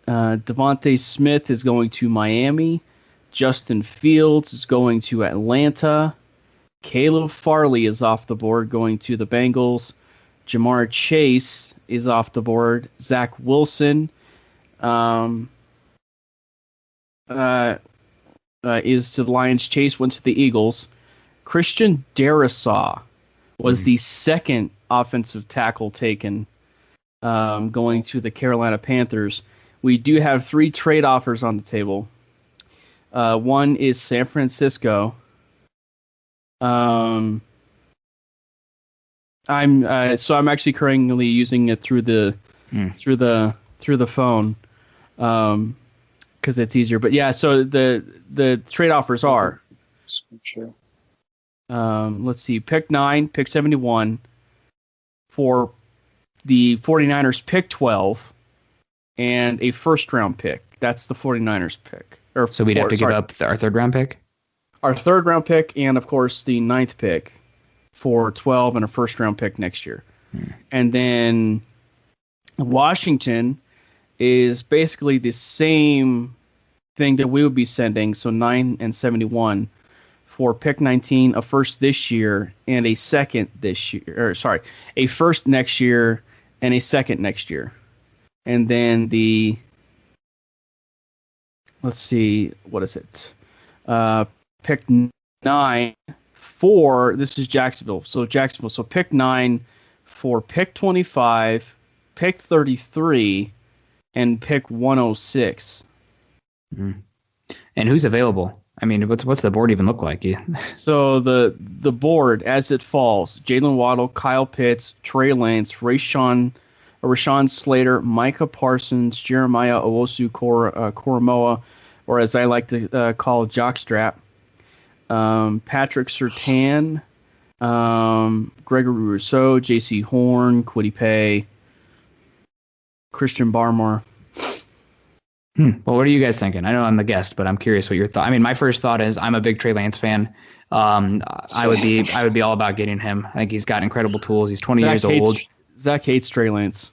Devontae Smith is going to Miami. Justin Fields is going to Atlanta. Caleb Farley is off the board, going to the Bengals. Jamar Chase is off the board. Zach Wilson is to the Lions. Chase went to the Eagles. Christian Darrisaw was the second offensive tackle taken, going to the Carolina Panthers. We do have 3 trade offers on the table. One is San Francisco. I'm actually currently using it through the phone, because it's easier. But yeah, so the trade offers are, Sure. let's see, pick 9, pick 71 for the 49ers, pick 12, and a first round pick. That's the 49ers pick. So we'd have to give up our third round pick? Our third round pick, and of course the 9th pick for 12 and a first round pick next year. And then Washington is basically the same thing that we would be sending. So 9 and 71 for pick 19, a first this year and a second this year, a first next year and a second next year. And then let's see, what is it? Pick 9 for, this is Jacksonville. So pick 9 for pick 25, pick 33, and pick 106. And who's available? I mean, what's the board even look like? So the board as it falls: Jalen Waddle, Kyle Pitts, Trey Lance, Rashawn Slater, Micah Parsons, Jeremiah Owusu-Koramoah, or as I like to call Jockstrap, Patrick Surtain, Gregory Rousseau, J.C. Horn, Kwity Paye, Christian Barmore. Well, what are you guys thinking? I know I'm the guest, but I'm curious what your thought. I mean, my first thought is I'm a big Trey Lance fan. I would be all about getting him. I think he's got incredible tools. He's 20 years old. Zach hates Trey Lance.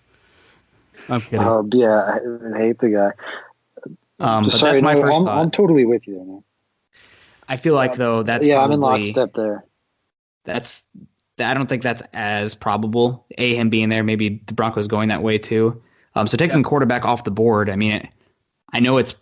I'm kidding. Yeah, I hate the guy. But that's my first thought. I'm totally with you, man. I feel like though that's I'm in lockstep there. I don't think that's as probable. Him being there, maybe the Broncos going that way too. So taking quarterback off the board, I mean, I know it's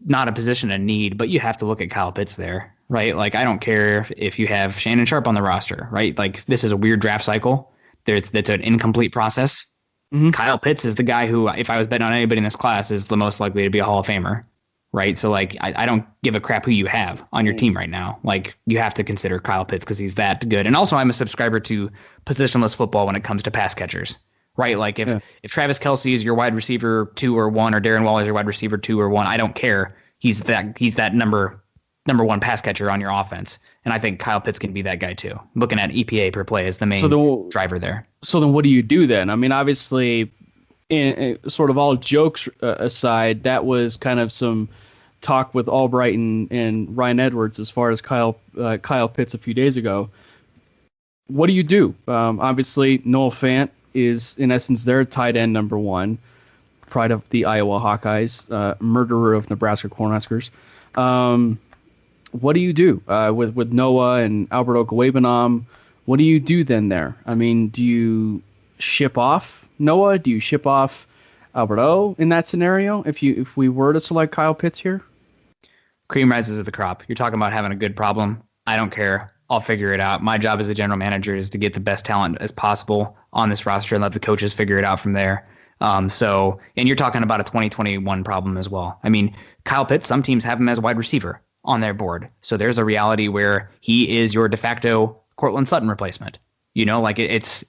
not a position of need, but you have to look at Kyle Pitts there, right? Like, I don't care if you have Shannon Sharp on the roster, right? Like, this is a weird draft cycle. That's an incomplete process. Mm-hmm. Kyle Pitts is the guy who, if I was betting on anybody in this class, is the most likely to be a Hall of Famer, right? So, like, I don't give a crap who you have on your team right now. Like, you have to consider Kyle Pitts because he's that good. And also, I'm a subscriber to positionless football when it comes to pass catchers. Right, like if Travis Kelce is your wide receiver 2 or 1, or Darren Waller is your wide receiver 2 or 1, I don't care. He's that number 1 pass catcher on your offense, and I think Kyle Pitts can be that guy too. Looking at EPA per play as the main driver there. So then, what do you do then? I mean, obviously, in sort of all jokes aside, that was kind of some talk with Albright and Ryan Edwards as far as Kyle Pitts a few days ago. What do you do? Obviously, Noah Fant is in essence their tight end number 1, pride of the Iowa Hawkeyes, murderer of Nebraska Cornhuskers. What do you do with Noah and Albert Okwuegbunam? What do you do then there? I mean, do you ship off Noah? Do you ship off Albert O in that scenario if we were to select Kyle Pitts here? Cream rises to the crop. You're talking about having a good problem. I don't care. I'll figure it out. My job as a general manager is to get the best talent as possible on this roster and let the coaches figure it out from there. And you're talking about a 2021 problem as well. I mean, Kyle Pitts, some teams have him as wide receiver on their board. So there's a reality where he is your de facto Cortland Sutton replacement. You know, like it's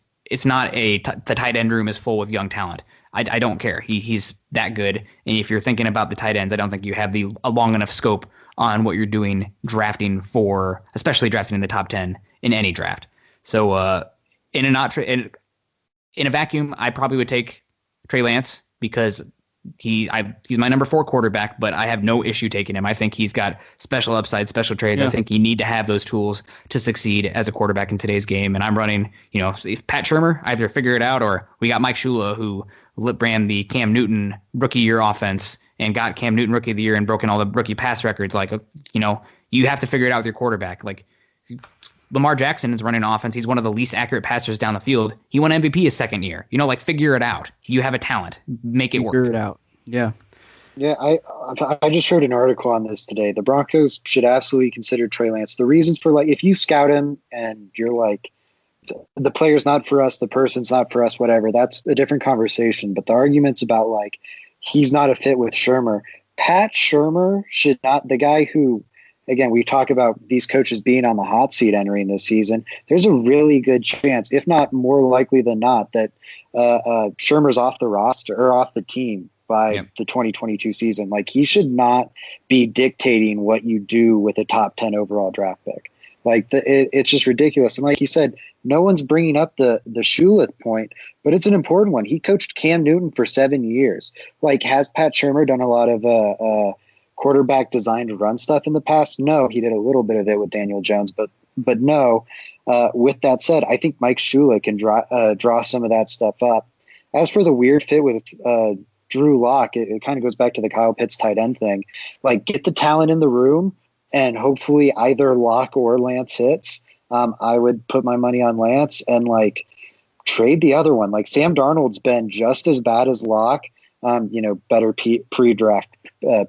not the tight end room is full with young talent. I don't care. He's that good. And if you're thinking about the tight ends, I don't think you have a long enough scope on what you're doing drafting for, especially drafting in the top 10 in any draft. So in a vacuum, I probably would take Trey Lance because he's my number 4 quarterback, but I have no issue taking him. I think he's got special upside, special trades. Yeah. I think you need to have those tools to succeed as a quarterback in today's game. And I'm running, Pat Shurmur, either figure it out, or we got Mike Shula, who ran the Cam Newton rookie year offense and got Cam Newton rookie of the year and broken all the rookie pass records. Like, you have to figure it out with your quarterback. Like, Lamar Jackson is running an offense. He's one of the least accurate passers down the field. He won MVP his second year. Figure it out. You have a talent. Make it work. Figure it out. Yeah. Yeah, I just heard an article on this today. The Broncos should absolutely consider Trey Lance. The reasons for, if you scout him and you're like, the player's not for us, the person's not for us, whatever, that's a different conversation. But the arguments about, he's not a fit with Shurmur. Pat Shurmur should not, the guy who, again, we talk about these coaches being on the hot seat entering this season. There's a really good chance, if not more likely than not, that Shurmur's off the roster or off the team by the 2022 season. He should not be dictating what you do with a top 10 overall draft pick. It's just ridiculous. And like you said, no one's bringing up the Shula point, but it's an important one. He coached Cam Newton for 7 years. Has Pat Shurmur done a lot of quarterback designed run stuff in the past? No, he did a little bit of it with Daniel Jones, but no. With that said, I think Mike Shula can draw some of that stuff up. As for the weird fit with Drew Lock, it kind of goes back to the Kyle Pitts tight end thing. Get the talent in the room, and hopefully either Lock or Lance hits. I would put my money on Lance and trade the other one. Sam Darnold's been just as bad as Lock. Better pre-draft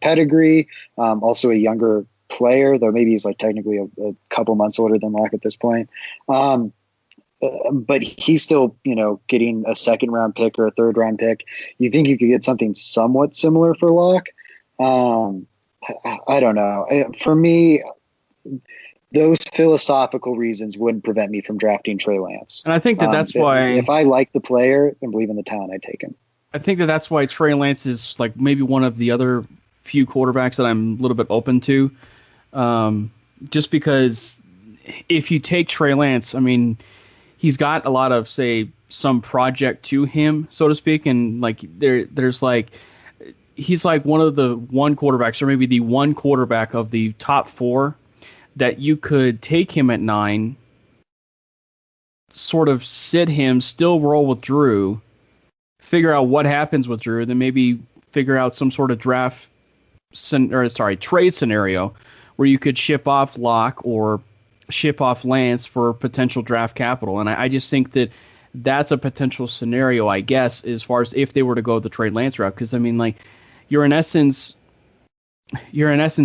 pedigree. Also a younger player, though maybe he's technically a couple months older than Lock at this point. But he's still, getting a 2nd round pick or a 3rd round pick. You think you could get something somewhat similar for Lock? I don't know. For me, those philosophical reasons wouldn't prevent me from drafting Trey Lance. And I think that's why, if I like the player and believe in the talent, I take him. I think that's why Trey Lance is like maybe one of the other few quarterbacks that I'm a little bit open to. Just because if you take Trey Lance, I mean, he's got a lot of, say, some project to him, so to speak, and like there's like he's like one of the one quarterbacks, or maybe the one quarterback of the top 4 that you could take him at 9, sort of sit him, still roll with Drew, figure out what happens with Drew, then maybe figure out some sort of trade scenario where you could ship off Locke or ship off Lance for potential draft capital. And I just think that that's a potential scenario, I guess, as far as if they were to go the Trey Lance route. Because, I mean, like, you're in essence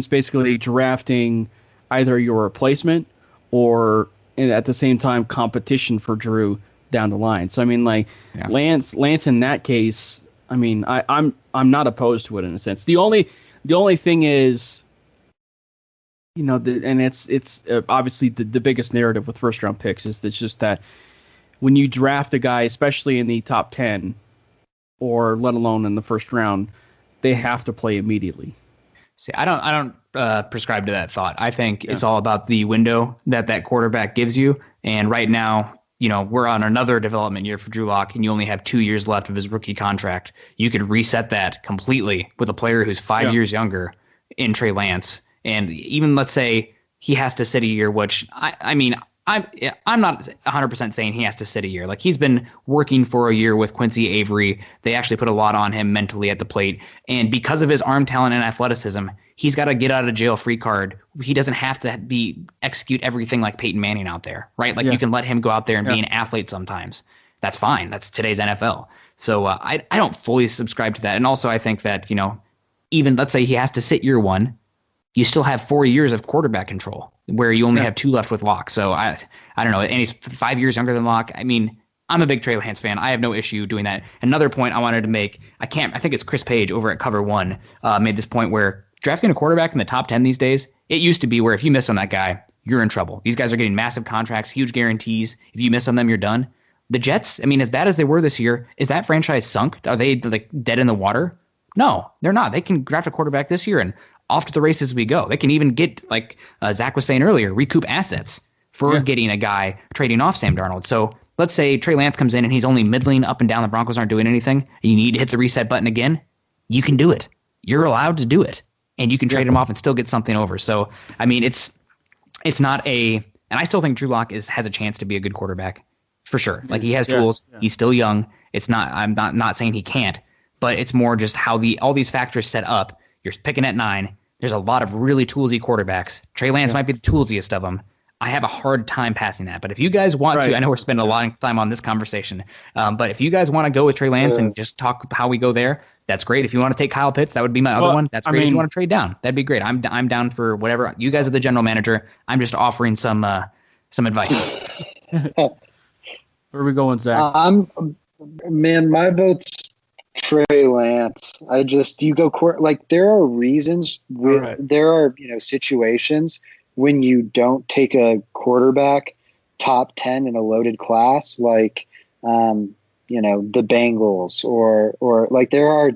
basically drafting either your replacement or, at the same time, competition for Drew down the line. So, I mean, like, yeah. Lance in that case, I mean, I'm not opposed to it in a sense. The only thing is, you know, and it's obviously the biggest narrative with first round picks is it's just that when you draft a guy, especially in the top 10, or let alone in the first round, they have to play immediately. See, I don't prescribe to that thought. I think it's all about the window that quarterback gives you. And right now, you know, we're on another development year for Drew Lock, and you only have 2 years left of his rookie contract. You could reset that completely with a player who's 5 years younger in Trey Lance. And even let's say he has to sit a year, which I mean, I'm not 100% saying he has to sit a year. Like, he's been working for a year with Quincy Avery. They actually put a lot on him mentally at the plate. And because of his arm talent and athleticism, he's got a get out of jail free card. He doesn't have to execute everything like Peyton Manning out there, right? Like, you can let him go out there and be an athlete sometimes. That's fine. That's today's NFL. So I don't fully subscribe to that. And also I think that, you know, even let's say he has to sit year 1, you still have 4 years of quarterback control where you only have 2 left with Locke. So I don't know. And he's 5 years younger than Locke. I mean, I'm a big Trey Lance fan. I have no issue doing that. Another point I wanted to make, I think it's Chris Page over at Cover One made this point where drafting a quarterback in the top 10 these days, it used to be where if you miss on that guy, you're in trouble. These guys are getting massive contracts, huge guarantees. If you miss on them, you're done. The Jets, I mean, as bad as they were this year, is that franchise sunk? Are they like dead in the water? No, they're not. They can draft a quarterback this year and off to the races we go. They can even get, like Zach was saying earlier, recoup assets for getting a guy trading off Sam Darnold. So let's say Trey Lance comes in and he's only middling up and down. The Broncos aren't doing anything. And you need to hit the reset button again. You can do it. You're allowed to do it. And you can trade him off and still get something over. So, I mean, it's not and I still think Drew Lock has a chance to be a good quarterback for sure. Like, he has tools. Yeah. He's still young. I'm not saying he can't, but it's more just how all these factors set up. You're picking at 9. There's a lot of really toolsy quarterbacks. Trey Lance might be the toolsiest of them. I have a hard time passing that. But if you guys want to, I know we're spending a lot of time on this conversation, but if you guys want to go with Trey Lance and just talk how we go there, that's great. If you want to take Kyle Pitts, that would be my other one. That's great. If you want to trade down, that'd be great. I'm down for whatever. You guys are the general manager. I'm just offering some advice. Where are we going, Zach? My vote's Trey Lance. You go like, there are reasons there are, you know, situations when you don't take a quarterback top 10 in a loaded class, like you know, the Bengals or like there are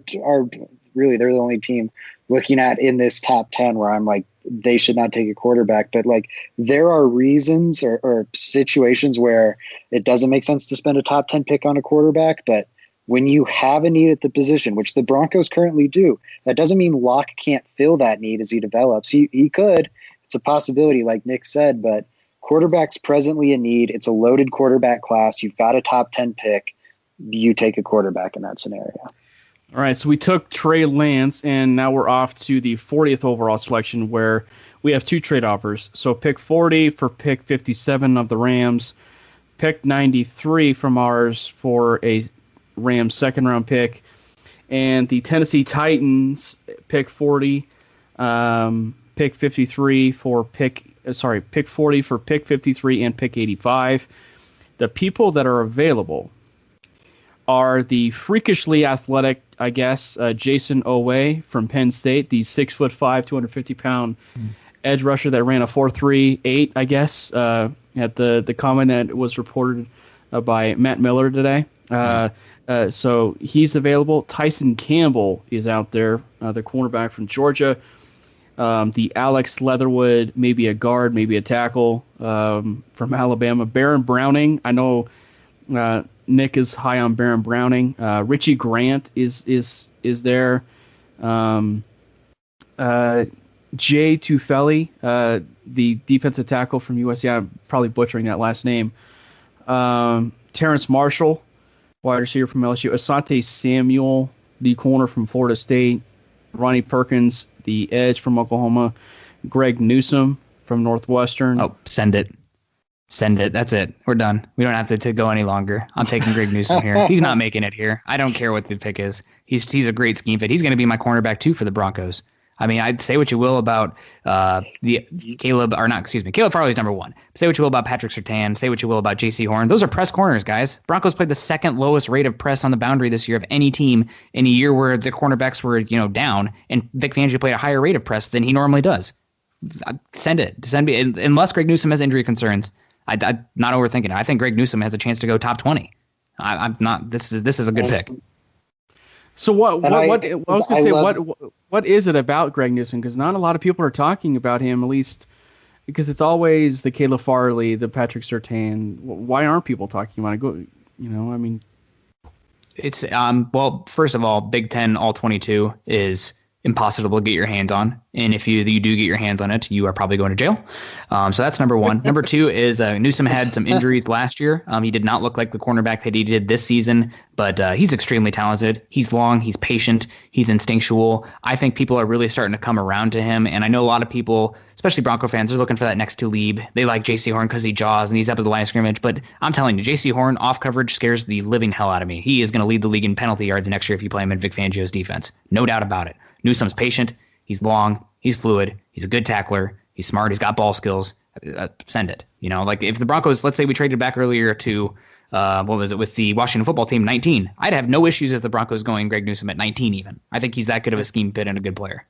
really, they're the only team looking at in this top 10 where I'm like, they should not take a quarterback. But like, there are reasons or situations where it doesn't make sense to spend a top 10 pick on a quarterback, but when you have a need at the position, which the Broncos currently do, that doesn't mean Locke can't fill that need as he develops. He could. It's a possibility, like Nick said, but quarterback's presently a need. It's a loaded quarterback class. You've got a top 10 pick. You take a quarterback in that scenario. All right, so we took Trey Lance, and now we're off to the 40th overall selection where we have 2 trade offers. So pick 40 for pick 57 of the Rams, pick 93 from ours for a Rams second-round pick, and the Tennessee Titans pick 40, pick 53 for pick 40 for pick 53 and pick 85. The people that are available are the freakishly athletic, I guess, Jason Owe from Penn State, the 6'5", 250-pound edge rusher that ran a 4.38, I guess, at the comment that was reported by Matt Miller today. So he's available. Tyson Campbell is out there, the cornerback from Georgia. The Alex Leatherwood, maybe a guard, maybe a tackle from Alabama. Baron Browning, I know Nick is high on Baron Browning. Richie Grant is there. Jay Tufeli, the defensive tackle from USC. I'm probably butchering that last name. Terrence Marshall, wide receiver from LSU. Asante Samuel, the corner from Florida State. Ronnie Perkins, the edge from Oklahoma. Greg Newsome from Northwestern. Oh, send it. Send it. That's it. We're done. We don't have to go any longer. I'm taking Greg Newsome here. He's not making it here. I don't care what the pick is. He's a great scheme fit. He's going to be my cornerback too for the Broncos. I mean, I'd say what you will about Caleb Farley's number one. Say what you will about Patrick Surtain. Say what you will about J.C. Horn. Those are press corners, guys. Broncos played the second lowest rate of press on the boundary this year of any team in a year where the cornerbacks were, down, and Vic Fangio played a higher rate of press than he normally does. Send me, unless Greg Newsome has injury concerns. I'm not overthinking it. I think Greg Newsome has a chance to go top 20. I'm not. This is a good pick. So what is it about Greg Newsome? Because not a lot of people are talking about him, at least because it's always the Caleb Farley, the Patrick Surtain. Why aren't people talking about it? It's well, first of all, Big Ten All 22 is impossible to get your hands on, and if you do get your hands on it, you are probably going to jail. So that's number one. Number two is Newsome had some injuries last year. He did not look like the cornerback that he did this season, but he's extremely talented. He's long, he's patient, he's instinctual. I think people are really starting to come around to him, and I know a lot of people, especially Bronco fans, are looking for that next Talib. They like J.C. Horn because he jaws and he's up at the line of scrimmage, but I'm telling you, J.C. Horn off coverage scares the living hell out of me. He is going to lead the league in penalty yards next year if you play him in Vic Fangio's defense. No doubt about it. Newsome's patient. He's long. He's fluid. He's a good tackler. He's smart. He's got ball skills. Send it. Like if the Broncos, let's say we traded back earlier to, with the Washington football team, 19. I'd have no issues if the Broncos going Greg Newsome at 19 even. I think he's that good of a scheme fit and a good player.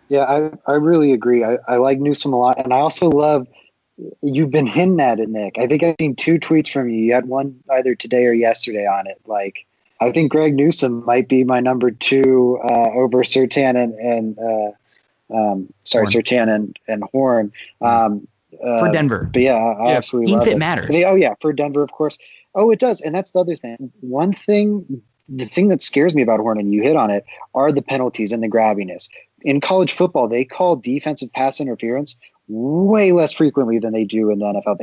Yeah, I really agree. I like Newsome a lot. And I also love, you've been hinting at it, Nick. I think I've seen 2 tweets from you. You had one either today or yesterday on it. I think Greg Newsome might be my number 2 over Surtain and Horn. For Denver. But yeah, I absolutely love it. It matters. For Denver, of course. Oh, it does. And that's the other thing. The thing that scares me about Horn, and you hit on it, are the penalties and the grabbiness. In college football, they call defensive pass interference way less frequently than they do in the NFL.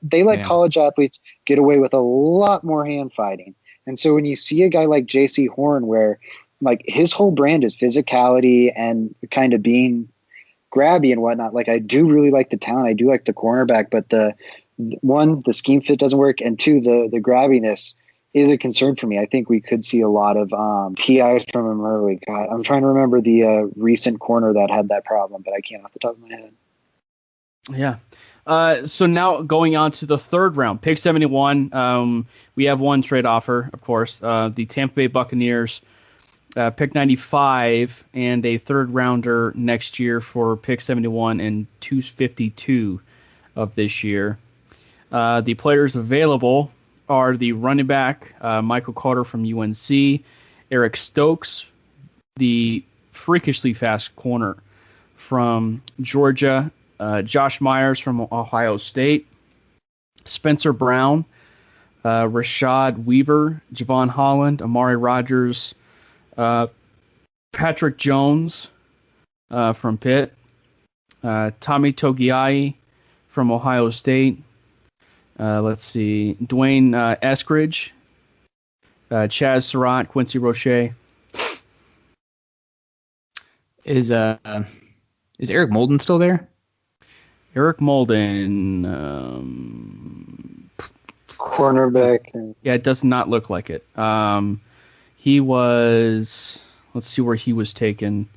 They let college athletes get away with a lot more hand fighting. And so when you see a guy like J.C. Horn, where his whole brand is physicality and kind of being grabby and whatnot, I do really like the talent. I do like the cornerback, but the scheme fit doesn't work, and 2, the grabbiness is a concern for me. I think we could see a lot of PIs from him early. God, I'm trying to remember the recent corner that had that problem, but I can't off the top of my head. Yeah. So now going on to the third round, pick 71. We have one trade offer, of course. The Tampa Bay Buccaneers, pick 95, and a third rounder next year for pick 71 and 252 of this year. The players available are the running back, Michael Carter from UNC, Eric Stokes, the freakishly fast corner from Georgia, Josh Myers from Ohio State, Spencer Brown, Rashad Weaver, Javon Holland, Amari Rogers, Patrick Jones from Pitt, Tommy Togiai from Ohio State. Let's see, Dwayne Eskridge, Chaz Surratt, Quincy Roche. Is Eric Molden still there? Eric Molden, cornerback. Yeah, it does not look like it. He was. Let's see where he was taken.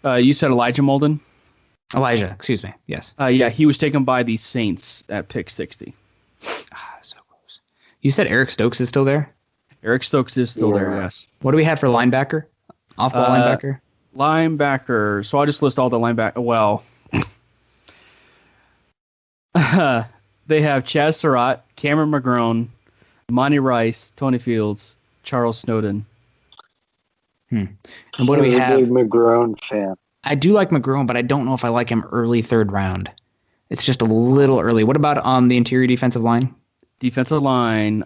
You said Elijah Molden? Elijah, excuse me. Yes. Yeah, he was taken by the Saints at pick 60. So close. You said Eric Stokes is still there? Eric Stokes is still there, yes. What do we have for linebacker? Off-ball linebacker? Linebacker. So I'll just list all the linebacker. Well, They have Chaz Surratt, Cameron Mcgrone, Monty Rice, Tony Fields, Charles Snowden. And what do we have? I'm a big Mcgrone fan. I do like Mcgrone, but I don't know if I like him early third round. It's just a little early. What about on the interior defensive line? Defensive line,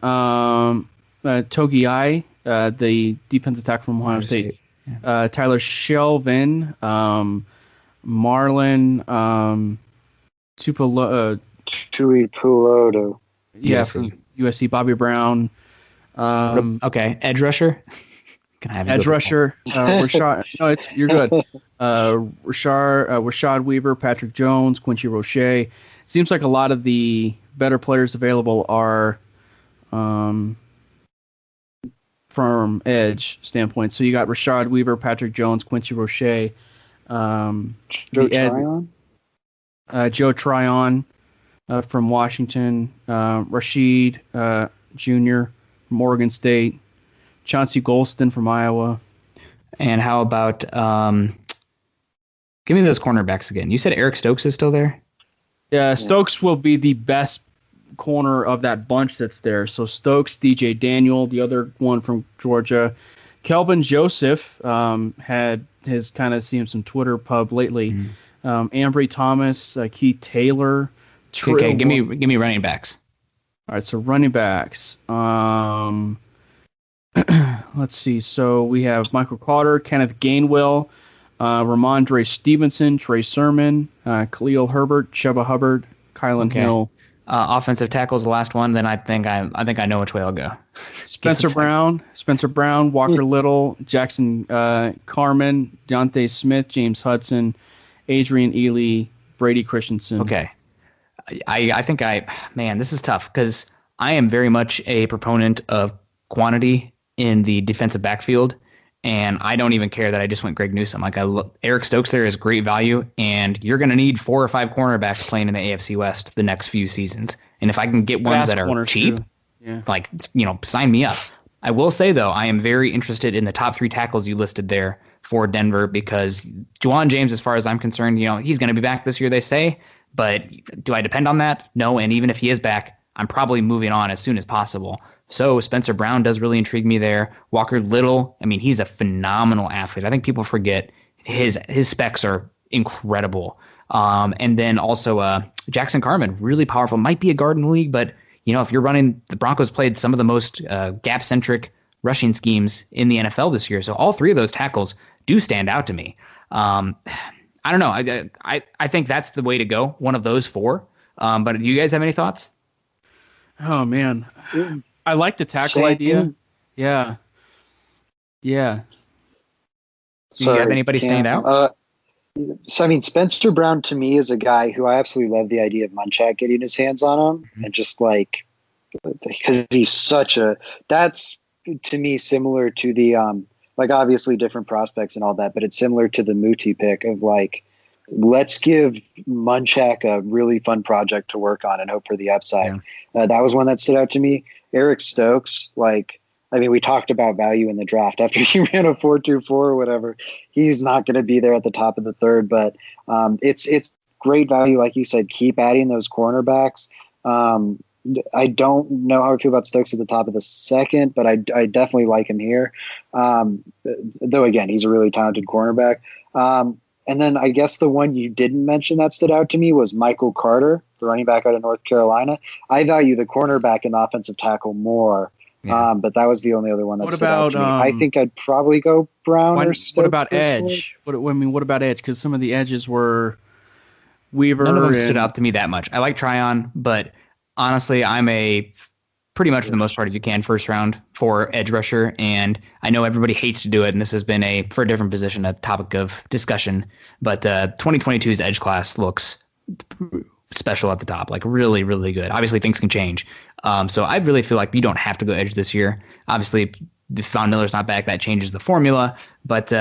Togiai, the defensive tackle from Ohio State. Yeah. Tyler Shelvin, Marlon Tuipulotu. Yeah, from USC. Bobby Brown. Okay, edge rusher. Can I have edge rusher? Rashad. No, you're good. Rashad Weaver, Patrick Jones, Quincy Roche. Seems like a lot of the better players available are from edge standpoint. So you got Rashad Weaver, Patrick Jones, Quincy Roche, Joe Tryon. Joe Tryon from Washington, Rashid Jr. from Oregon State, Chauncey Golston from Iowa. And how about give me those cornerbacks again? You said Eric Stokes is still there? Yeah, Stokes will be the best corner of that bunch that's there. So Stokes, DJ Daniel, the other one from Georgia. Kelvin Joseph had his kind of seen some Twitter pub lately. Ambry Thomas, Keith Taylor. Okay, give me running backs. All right, so running backs. Let's see. So we have Michael Carter, Kenneth Gainwell, Ramondre Stevenson, Trey Sermon, Khalil Herbert, Chuba Hubbard, Kylan Hill. Offensive tackle's the last one. Then I think I know which way I'll go. Spencer Brown, Walker Little, Jackson Carman, Deontay Smith, James Hudson, Adrian Ely, Brady Christensen. Okay. I think this is tough because I am very much a proponent of quantity in the defensive backfield, and I don't even care that I just went Greg Newsome. Eric Stokes there is great value, and you're going to need 4 or 5 cornerbacks playing in the AFC West the next few seasons. And if I can get ones that are cheap, sign me up. I will say, though, I am very interested in the top 3 tackles you listed there for Denver because Juwan James, as far as I'm concerned, he's going to be back this year, they say. But do I depend on that? No, and even if he is back, I'm probably moving on as soon as possible. So Spencer Brown does really intrigue me there. Walker Little, he's a phenomenal athlete. I think people forget his specs are incredible. And then also Jackson Carman, really powerful. Might be a guard in the league, but if you're running, the Broncos played some of the most gap-centric rushing schemes in the NFL this year. So all 3 of those tackles do stand out to me. I don't know. I think that's the way to go. One of those 4. But do you guys have any thoughts? Oh man, I like the tackle idea. Yeah. Do you have anybody stand out? Spencer Brown to me is a guy who I absolutely love the idea of Munchak getting his hands on him, and just because he's that's to me similar to the obviously different prospects and all that, but it's similar to the Muti pick of let's give Munchak a really fun project to work on and hope for the upside. Yeah. That was one that stood out to me. Eric Stokes, we talked about value in the draft. After he ran a 4.24 or whatever, he's not going to be there at the top of the 3rd, but it's great value. Like you said, keep adding those cornerbacks. I don't know how I feel about Stokes at the top of the 2nd, but I definitely like him here. Though, again, he's a really talented cornerback. And then I guess the one you didn't mention that stood out to me was Michael Carter, the running back out of North Carolina. I value the cornerback and the offensive tackle more, but that was the only other one that stood out to me. I think I'd probably go Brown or Stokes. What about edge? What about edge? Because some of the edges were Weaver. None of them stood out to me that much. I like Tryon, but honestly, I'm a pretty much for the most part, if you can, 1st round for edge rusher. And I know everybody hates to do it, and this has been for a different position, a topic of discussion. But 2022's edge class looks special at the top, really, really good. Obviously, things can change. So I really feel like you don't have to go edge this year. Obviously, if Von Miller's not back, that changes the formula. But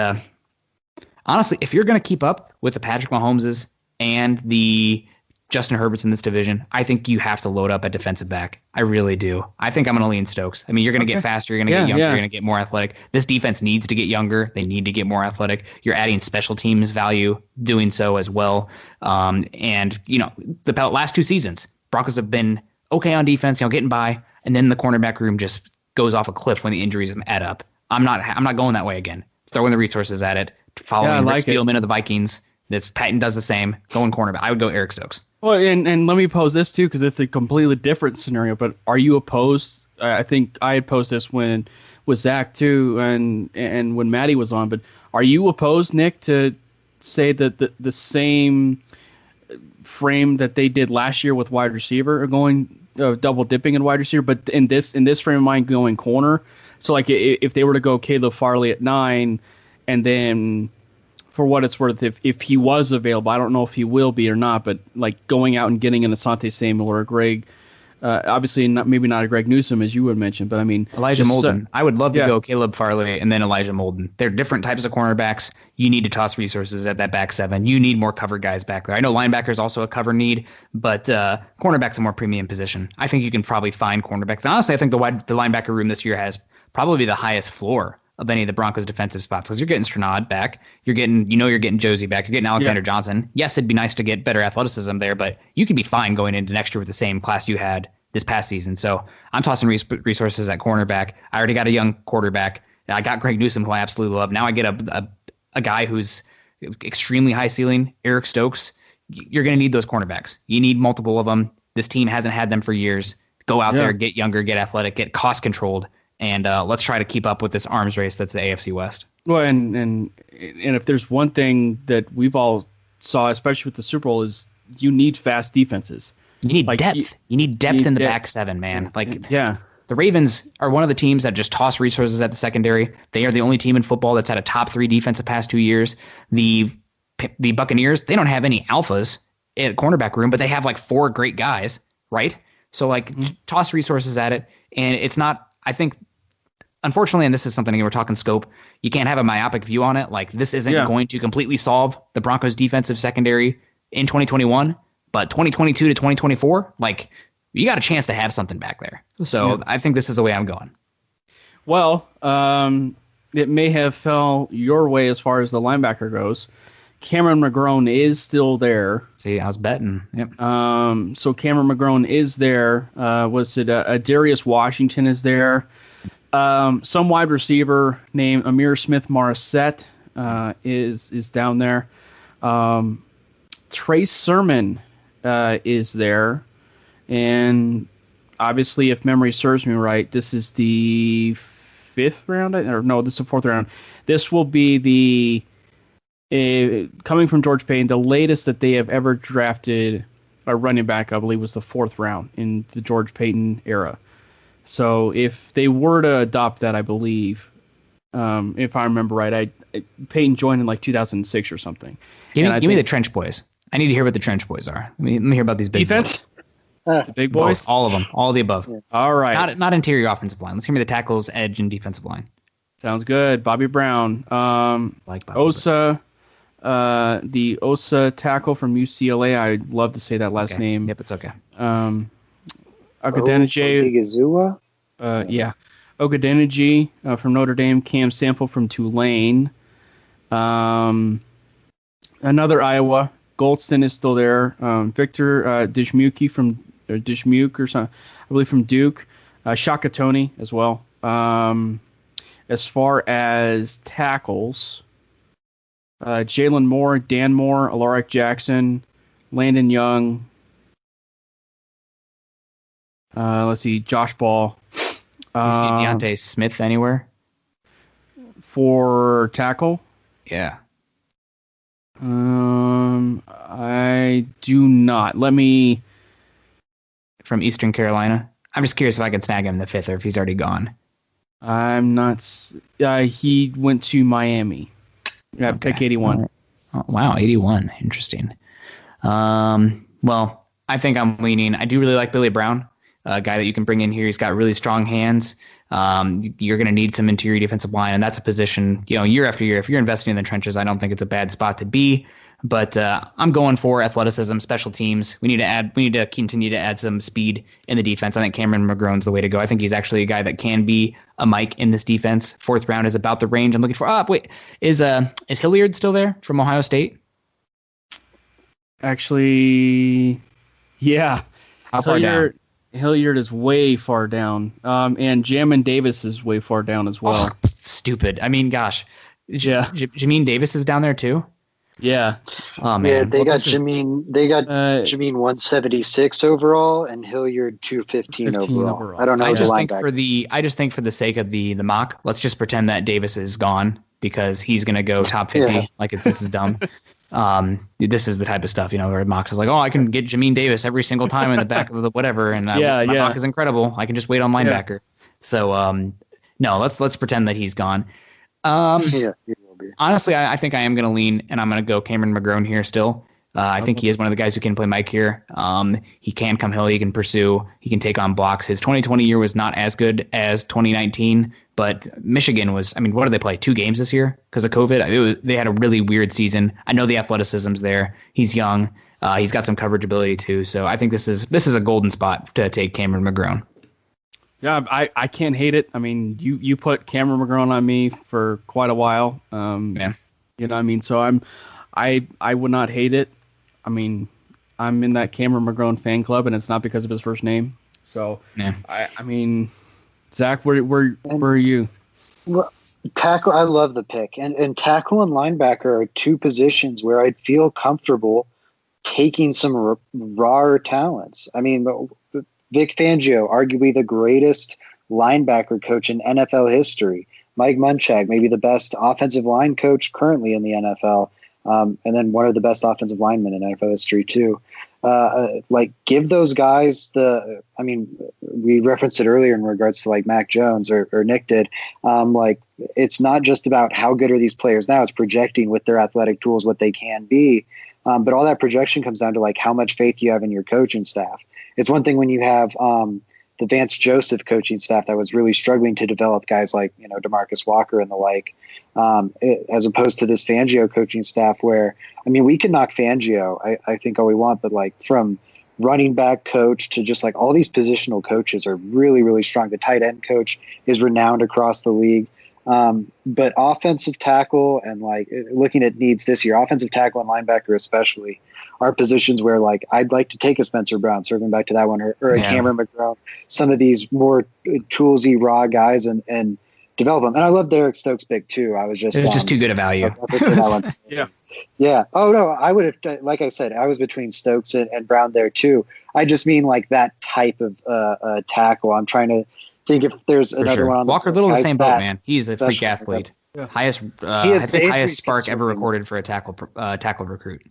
honestly, if you're going to keep up with the Patrick Mahomeses and the Justin Herbert's in this division. I think you have to load up at defensive back. I really do. I think I'm going to lean Stokes. I mean, you're going to get faster. You're going to get younger. You're going to get more athletic. This defense needs to get younger. They need to get more athletic. You're adding special teams value doing so as well. And, the last 2 seasons, Broncos have been okay on defense, getting by. And then the cornerback room just goes off a cliff when the injuries add up. I'm not going that way again. Throwing the resources at it. Following Rick Spielman of the Vikings. Paton does the same. Going cornerback. I would go Eric Stokes. Well, and let me pose this too, because it's a completely different scenario. But are you opposed? I think I had posed this with Zach too, and when Maddie was on. But are you opposed, Nick, to say that the same frame that they did last year with wide receiver, or going double dipping in wide receiver, but in this frame of mind, going corner? So like if they were to go Caleb Farley at 9, and then, for what it's worth, if he was available, I don't know if he will be or not, but like going out and getting an Asante Samuel or a Greg, obviously maybe not a Greg Newsome as you would mention, but I mean Elijah Molden. I would love to go Caleb Farley and then Elijah Molden. They're different types of cornerbacks. You need to toss resources at that back 7. You need more cover guys back there. I know linebacker is also a cover need, but cornerback's a more premium position. I think you can probably find cornerbacks. And honestly, I think the linebacker room this year has probably the highest floor of any of the Broncos' defensive spots, because you're getting Stranad back, you're getting Josie back, you're getting Alexander Johnson. Yes, it'd be nice to get better athleticism there, but you could be fine going into next year with the same class you had this past season. So I'm tossing resources at cornerback. I already got a young quarterback. I got Greg Newsome, who I absolutely love. Now I get a guy who's extremely high ceiling, Eric Stokes. You're going to need those cornerbacks. You need multiple of them. This team hasn't had them for years. Go out there, get younger, get athletic, get cost controlled. And let's try to keep up with this arms race that's the AFC West. Well, and if there's one thing that we've all saw, especially with the Super Bowl, is you need fast defenses. You need depth. You need depth in the back 7, man. The Ravens are one of the teams that just toss resources at the secondary. They are the only team in football that's had a top 3 defense the past 2 years. The Buccaneers, they don't have any alphas at cornerback room, but they have 4 great guys, right? So toss resources at it, and it's not. I think, unfortunately, and this is something, again, we're talking scope, you can't have a myopic view on it. This isn't going to completely solve the Broncos' defensive secondary in 2021, but 2022 to 2024, you got a chance to have something back there. So I think this is the way I'm going. Well, it may have fell your way as far as the linebacker goes. Cameron Mcgrone is still there. See, I was betting. Yep. So Cameron Mcgrone is there. Was it Darius Washington is there? Some wide receiver named Amir Smith Morissette is down there. Trey Sermon is there, and obviously, if memory serves me right, this is the 5th round. This is the 4th round. This will be the coming from George Paton, the latest that they have ever drafted a running back, I believe, was the 4th round in the George Paton era. So if they were to adopt that, I believe, if I remember right, Paton joined in 2006 or something. Give me the Trench Boys. I need to hear what the Trench Boys are. Let me hear about these big defense. Boys. The big boys? Both, all of them. All of the above. Yeah. All right. Not interior offensive line. Let's hear me the tackles, edge, and defensive line. Sounds good. Bobby Brown. Bobby Osa. The Osa tackle from UCLA. I'd love to say that last name. Yep, it's okay. Ogadenije. Yeah. Ogadenije from Notre Dame. Cam Sample from Tulane. Another Iowa. Goldston is still there. Victor Dishmuke from something, I believe, from Duke. Shaka Toney as well. As far as tackles, Jalen Moore, Dan Moore, Alaric Jackson, Landon Young. Let's see, Josh Ball. You see Deontay Smith anywhere? For tackle? Yeah. I do not. From Eastern Carolina? I'm just curious if I can snag him in the 5th or if he's already gone. I'm not. He went to Miami. Yeah, okay. Pick 81. Oh, wow, 81. Interesting. Well, I think I'm leaning. I do really like Billy Brown, a guy that you can bring in here. He's got really strong hands. You're going to need some interior defensive line, and that's a position, year after year. If you're investing in the trenches, I don't think it's a bad spot to be. But I'm going for athleticism, special teams. We need to continue to add some speed in the defense. I think Cameron Mcgrone's the way to go. I think he's actually a guy that can be a Mike in this defense. 4th round is about the range I'm looking for. Wait, is Hilliard still there from Ohio State? Actually, yeah. How far down? Hilliard is way far down. And Jamin Davis is way far down as well. Oh, stupid. I mean, gosh. Yeah. Jamin Davis is down there too? Yeah. Oh man. Yeah, they got Jamin 176 overall and Hilliard 215 overall. I don't know. I just think for the sake of the mock, let's just pretend that Davis is gone because he's going to go top 50. Yeah. Like if this is dumb. This is the type of stuff, where Mox is like, oh, I can get Jamin Davis every single time in the back of the whatever, and my mock is incredible. I can just wait on linebacker. Yeah. So, no, let's pretend that he's gone. He will be. Honestly, I think I am going to lean, and I'm going to go Cameron Mcgrone here still. I think he is one of the guys who can play Mike here. He can come hill. He can pursue. He can take on blocks. His 2020 year was not as good as 2019, but Michigan was, what did they play? 2 games this year because of COVID? They had a really weird season. I know the athleticism's there. He's young. He's got some coverage ability too. So I think this is a golden spot to take Cameron Mcgrone. Yeah, I can't hate it. You put Cameron Mcgrone on me for quite a while. Yeah. So I would not hate it. I'm in that Cameron Mcgrone fan club, and it's not because of his first name. So, yeah. Zach, where are you? Well, tackle, I love the pick. And tackle and linebacker are 2 positions where I'd feel comfortable taking some raw talents. Vic Fangio, arguably the greatest linebacker coach in NFL history. Mike Munchak, maybe the best offensive line coach currently in the NFL. And then one of the best offensive linemen in NFL history too. Give those guys we referenced it earlier in regards to Mac Jones or Nick did. It's not just about how good are these players now, it's projecting with their athletic tools what they can be. But all that projection comes down to how much faith you have in your coaching staff. It's one thing when you have the Vance Joseph coaching staff that was really struggling to develop guys like, DeMarcus Walker and the like, as opposed to this Fangio coaching staff where, we can knock Fangio, I think all we want, but from running back coach to just all these positional coaches are really, really strong. The tight end coach is renowned across the league. But offensive tackle and looking at needs this year, offensive tackle and linebacker especially are positions where I'd like to take a Spencer Brown, circling back to that one, or a Cameron Mcgrone, some of these more toolsy raw guys and develop them. And I love Derek Stokes' pick too. It was just too good a value. Yeah. Yeah. Oh no, I would have, like I said, I was between Stokes and Brown there too. I just mean that type of tackle. I'm trying to think if there's another one on Walker Little, the same boat, man. He's a freak athlete. Yeah. Highest spark ever recorded for a tackle recruit.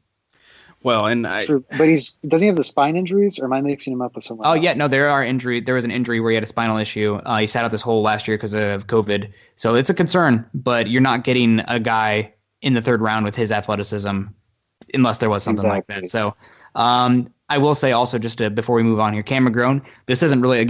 Well, and but does he have the spine injuries, or am I mixing him up with someone else? Yeah, no, there was an injury where he had a spinal issue. He sat out this whole last year because of COVID, so it's a concern. But you're not getting a guy in the 3rd round with his athleticism, unless there was something like that. So, I will say also before we move on here, Cam Mcgrone. This isn't really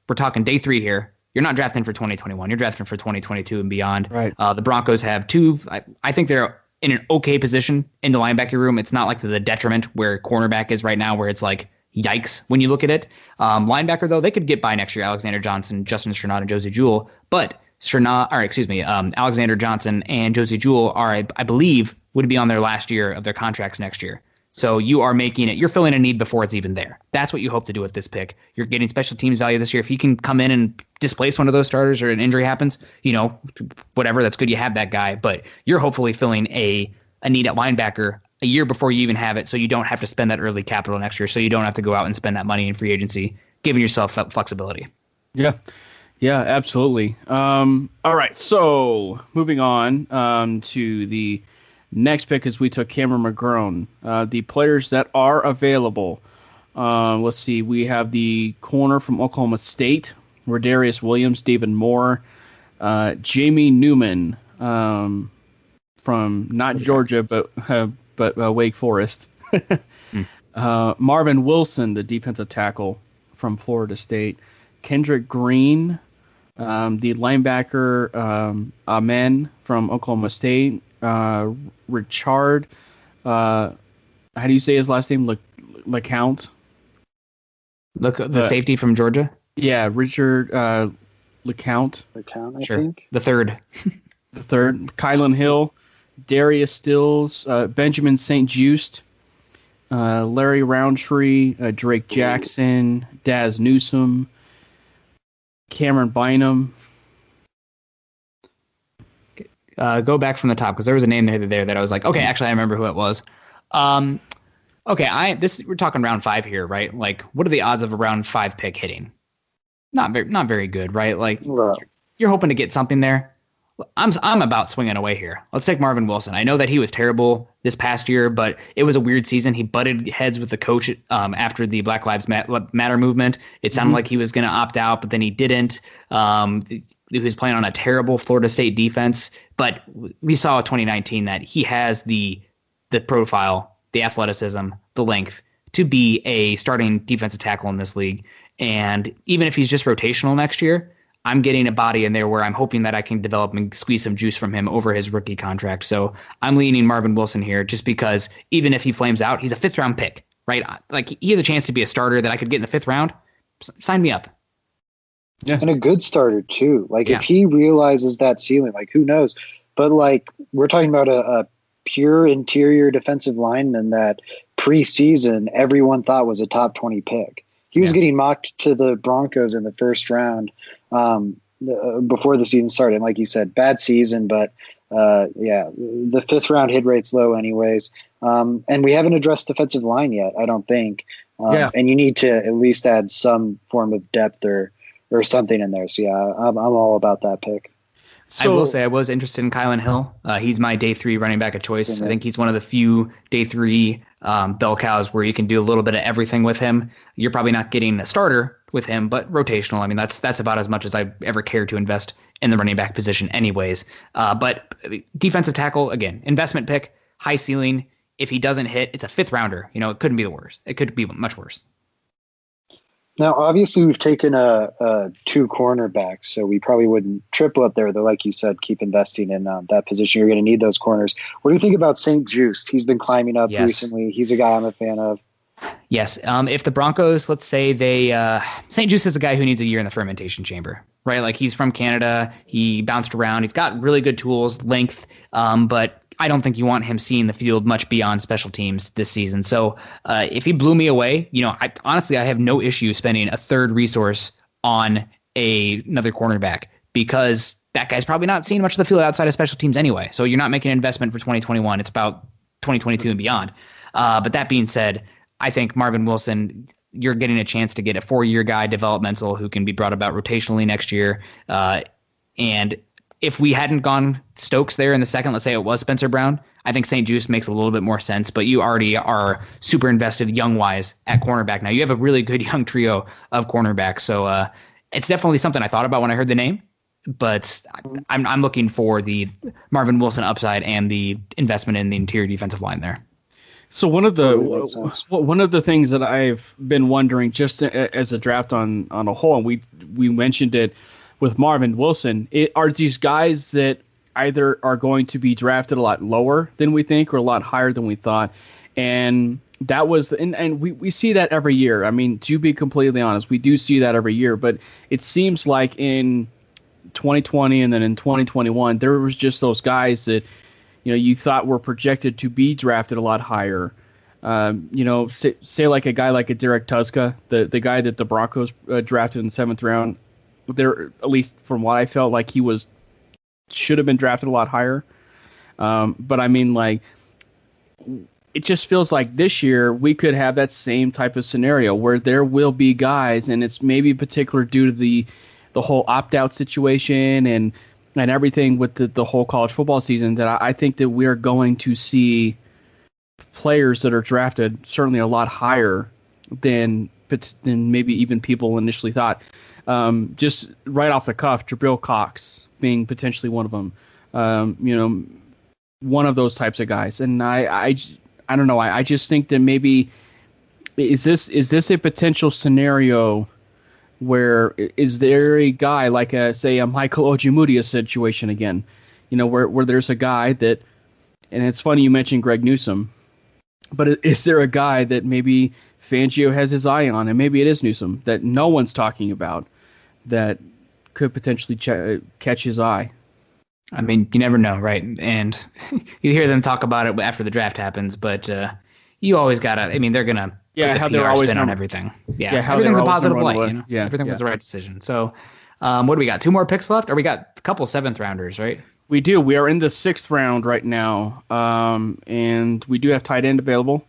we're talking day 3 here. You're not drafting for 2021. You're drafting for 2022 and beyond. Right. The Broncos have 2. I think they're in an okay position in the linebacker room. It's not the detriment where cornerback is right now, where it's yikes when you look at it. Linebacker, though, they could get by next year. Alexander Johnson, Justin Strnad, and Josie Jewell. But Alexander Johnson and Josie Jewell are, I believe, would be on their last year of their contracts next year. So you're filling a need before it's even there. That's what you hope to do with this pick. You're getting special teams value this year. If you can come in and displace one of those starters or an injury happens, whatever, that's good. You have that guy, but you're hopefully filling a need at linebacker a year before you even have it. So you don't have to spend that early capital next year. So you don't have to go out and spend that money in free agency, giving yourself flexibility. Yeah. Yeah, absolutely. All right. So moving on to the next pick is we took Cameron Mcgrone. The players that are available, let's see. We have the corner from Oklahoma State, Rodarius Williams, David Moore, Jamie Newman from not Georgia, but Wake Forest. Marvin Wilson, the defensive tackle from Florida State. Kendrick Green, the linebacker, Amen from Oklahoma State. Richard How do you say his last name? LeCount. Look, the safety from Georgia. Yeah, Richard LeCount. LeCount, I Sure, think. the third. The third. Kylan Hill, Darius Stills, Benjamin St. Just, Larry Roundtree, Drake Jackson, Daz Newsome, Cameron Bynum. Go back from the top because there was a name there that I was like, okay, actually I remember who it was. Okay, we're talking round 5 here, right? Like, what are the odds of a round 5 pick hitting? Not very good, right? Like, you're hoping to get something there. I'm about swinging away here. Let's take Marvin Wilson. I know that he was terrible this past year, but it was a weird season. He butted heads with the coach after the Black Lives Matter movement. It sounded like he was going to opt out, but then he didn't. He was playing on a terrible Florida State defense, but we saw in 2019 that he has the profile, the athleticism, the length to be a starting defensive tackle in this league. And even if he's just rotational next year, I'm getting a body in there where I'm hoping that I can develop and squeeze some juice from him over his rookie contract. So I'm leaning Marvin Wilson here just because even if he flames out, he's a 5th round pick, right? Like, he has a chance to be a starter that I could get in the 5th round. Sign me up. Yeah. And a good starter too. Like, if he realizes that ceiling, like, who knows? But like, we're talking about a pure interior defensive lineman that preseason everyone thought was a top 20 pick. He was getting mocked to the Broncos in the 1st round before the season started. And like you said, bad season, but the 5th round hit rate's low anyways. And we haven't addressed defensive line yet, I don't think. And you need to at least add some form of depth or something in there. So I'm all about that pick. So, I will say I was interested in Kylan Hill. He's my day 3 running back of choice. I think he's one of the few day 3 bell cows where you can do a little bit of everything with him. You're probably not getting a starter with him, but rotational. I mean, that's about as much as I ever cared to invest in the running back position anyways. But defensive tackle, again, investment pick, high ceiling. If he doesn't hit, it's a 5th rounder. You know, it couldn't be the worst. It could be much worse. Now, obviously, we've taken 2 cornerbacks, so we probably wouldn't triple up there, though, like you said, keep investing in that position. You're going to need those corners. What do you think about St. Just? He's been climbing up recently. He's a guy I'm a fan of. Yes. If the Broncos, let's say St. Just is a guy who needs a year in the fermentation chamber, right? Like, he's from Canada. He bounced around. He's got really good tools, length, but I don't think you want him seeing the field much beyond special teams this season. So if he blew me away, honestly, I have no issue spending a 3rd resource on another cornerback because that guy's probably not seeing much of the field outside of special teams anyway. So you're not making an investment for 2021. It's about 2022 and beyond. But that being said, I think Marvin Wilson, you're getting a chance to get a 4-year guy, developmental, who can be brought about rotationally next year. And if we hadn't gone Stokes there in the 2nd, let's say it was Spencer Brown, I think St. Just makes a little bit more sense. But you already are super invested young-wise at cornerback. Now, you have a really good young trio of cornerbacks. So it's definitely something I thought about when I heard the name. But I'm looking for the Marvin Wilson upside and the investment in the interior defensive line there. So one of the things that I've been wondering just as a draft on a whole, and we mentioned it with Marvin Wilson, are these guys that either are going to be drafted a lot lower than we think or a lot higher than we thought? And that was, and we see that every year. I mean, to be completely honest, we do see that every year, but it seems like in 2020 and then in 2021, there was just those guys that, you thought were projected to be drafted a lot higher. Say like a guy like a Derek Tuszka, the guy that the Broncos drafted in the 7th round. There, at least from what I felt like, he should have been drafted a lot higher. But I mean, like, it just feels like this year we could have that same type of scenario where there will be guys, and it's maybe particular due to the whole opt-out situation and everything with the whole college football season, that I think that we are going to see players that are drafted certainly a lot higher than maybe even people initially thought. Just right off the cuff, Jabril Cox being potentially one of them. One of those types of guys. And I don't know. I just think that maybe is this a potential scenario where is there a guy like a Michael Ojemudia situation again, where there's a guy that, and it's funny you mentioned Greg Newsome, But is there a guy that maybe Fangio has his eye on, and maybe it is Newsome, that no one's talking about, that could potentially catch his eye? I mean, you never know, right? And you hear them talk about it after the draft happens, but you always gotta. I mean, they're gonna put the PR spin on everything. Yeah, everything's a positive light. You know? Yeah, everything was the right decision. So, what do we got? 2 more picks left, or we got a couple 7th rounders, right? We do. We are in the 6th round right now, and we do have tight end available.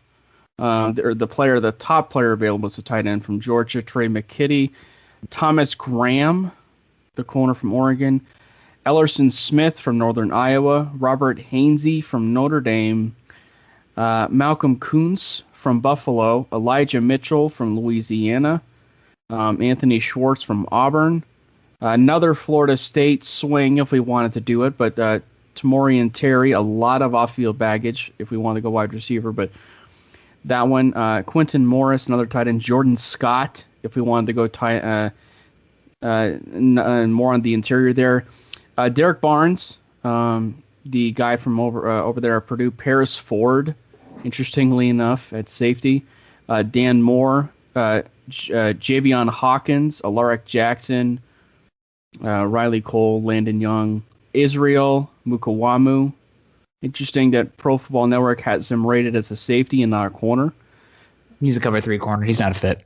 The top player available is a tight end from Georgia, Trey McKitty, Thomas Graham, the corner from Oregon, Ellerson Smith from Northern Iowa, Robert Hainsey from Notre Dame, Malcolm Kuntz from Buffalo, Elijah Mitchell from Louisiana, Anthony Schwartz from Auburn, another Florida State swing if we wanted to do it, but Tamorian Terry, a lot of off-field baggage if we want to go wide receiver, but that one, Quentin Morris, another tight end, Jordan Scott if we wanted to go more on the interior there. Derek Barnes, the guy from over there at Purdue, Paris Ford, interestingly enough, at safety. Dan Moore, Javion Hawkins, Alaric Jackson, Riley Cole, Landon Young, Israel Mukawamu. Interesting that Pro Football Network has him rated as a safety and not a corner. He's a cover 3 corner. He's not a fit.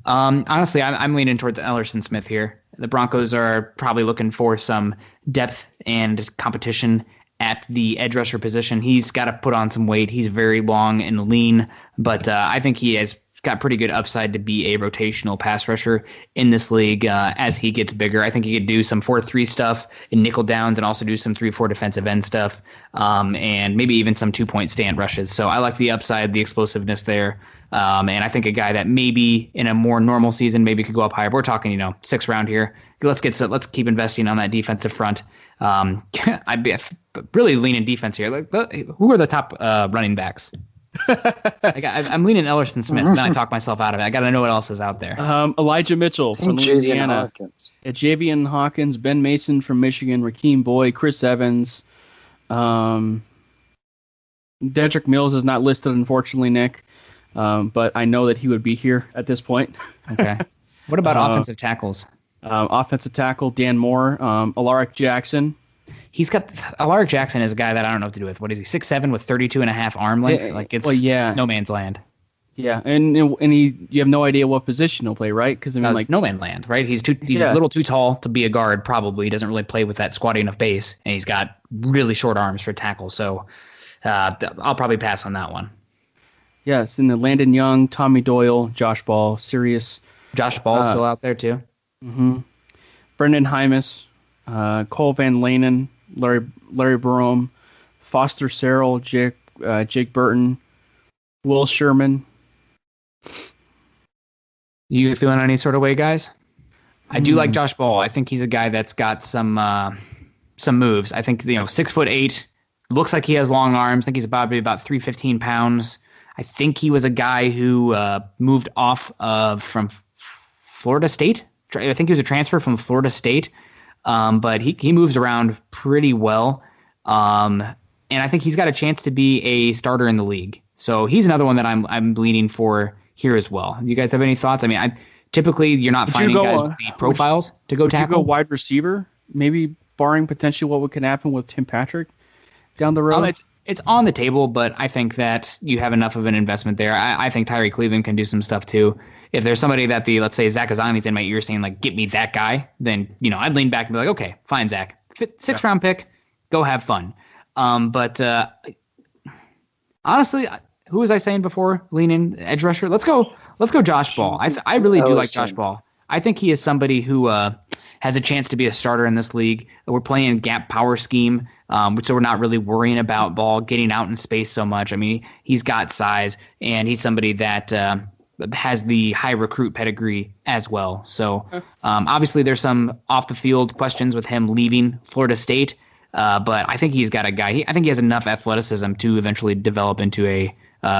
Honestly, I'm leaning towards Ellerson Smith here. The Broncos are probably looking for some depth and competition at the edge rusher position. He's got to put on some weight. He's very long and lean, but I think he has got pretty good upside to be a rotational pass rusher in this league as he gets bigger. I think he could do some 4-3 stuff in nickel downs and also do some 3-4 defensive end stuff and maybe even some 2-point stand rushes. So I like the upside, the explosiveness there. And I think a guy that maybe in a more normal season maybe could go up higher. But we're talking, 6th round here. Let's keep investing on that defensive front. I'd be really leaning defense here. Who are the top running backs? I'm leaning Ellerson Smith. Then I talk myself out of it. I got to know what else is out there. Elijah Mitchell from Louisiana. Javion Hawkins, Ben Mason from Michigan, Rakeem Boyd, Chris Evans. Dedrick Mills is not listed, unfortunately, Nick. But I know that he would be here at this point. Okay. What about offensive tackles? Offensive tackle, Dan Moore, Alaric Jackson. Alaric Jackson is a guy that I don't know what to do with. What is he, 6'7" with 32.5 arm length? It's no man's land. Yeah, and you have no idea what position he'll play, right? Because no man's land, right? He's a little too tall to be a guard. Probably he doesn't really play with that squatty enough base, and he's got really short arms for tackle. So I'll probably pass on that one. Yes, and then Landon Young, Tommy Doyle, Josh Ball, Sirius. Josh Ball's still out there too. Mm-hmm. Brendan Hymus, Cole Van Lanen, Larry Barome, Foster Sarrell, Jake Burton, Will Sherman. You feeling any sort of way, guys? I do like Josh Ball. I think he's a guy that's got some moves. I think 6'8", looks like he has long arms. I think he's about 315 pounds. I think he was a guy who moved off from Florida State. I think he was a transfer from Florida State, but he moves around pretty well. And I think he's got a chance to be a starter in the league. So he's another one that I'm leaning for here as well. You guys have any thoughts? I mean, typically you're not finding guys with the profiles to go tackle. Would you go wide receiver, maybe barring potentially what could happen with Tim Patrick down the road? It's on the table, but I think that you have enough of an investment there. I think Tyree Cleveland can do some stuff too. If there's somebody that let's say Zach Azani's in my ear saying like, get me that guy, then, I'd lean back and be like, okay, fine, Zach. 6th round pick, go have fun. But honestly, who was I saying before? Lean in, edge rusher. Let's go Josh Ball. I really do like Josh Ball. I think he is somebody who has a chance to be a starter in this league. We're playing gap power scheme, so we're not really worrying about Ball getting out in space so much. I mean, he's got size, and he's somebody that has the high recruit pedigree as well. So obviously there's some off-the-field questions with him leaving Florida State, but I think he's got a guy. I think he has enough athleticism to eventually develop into a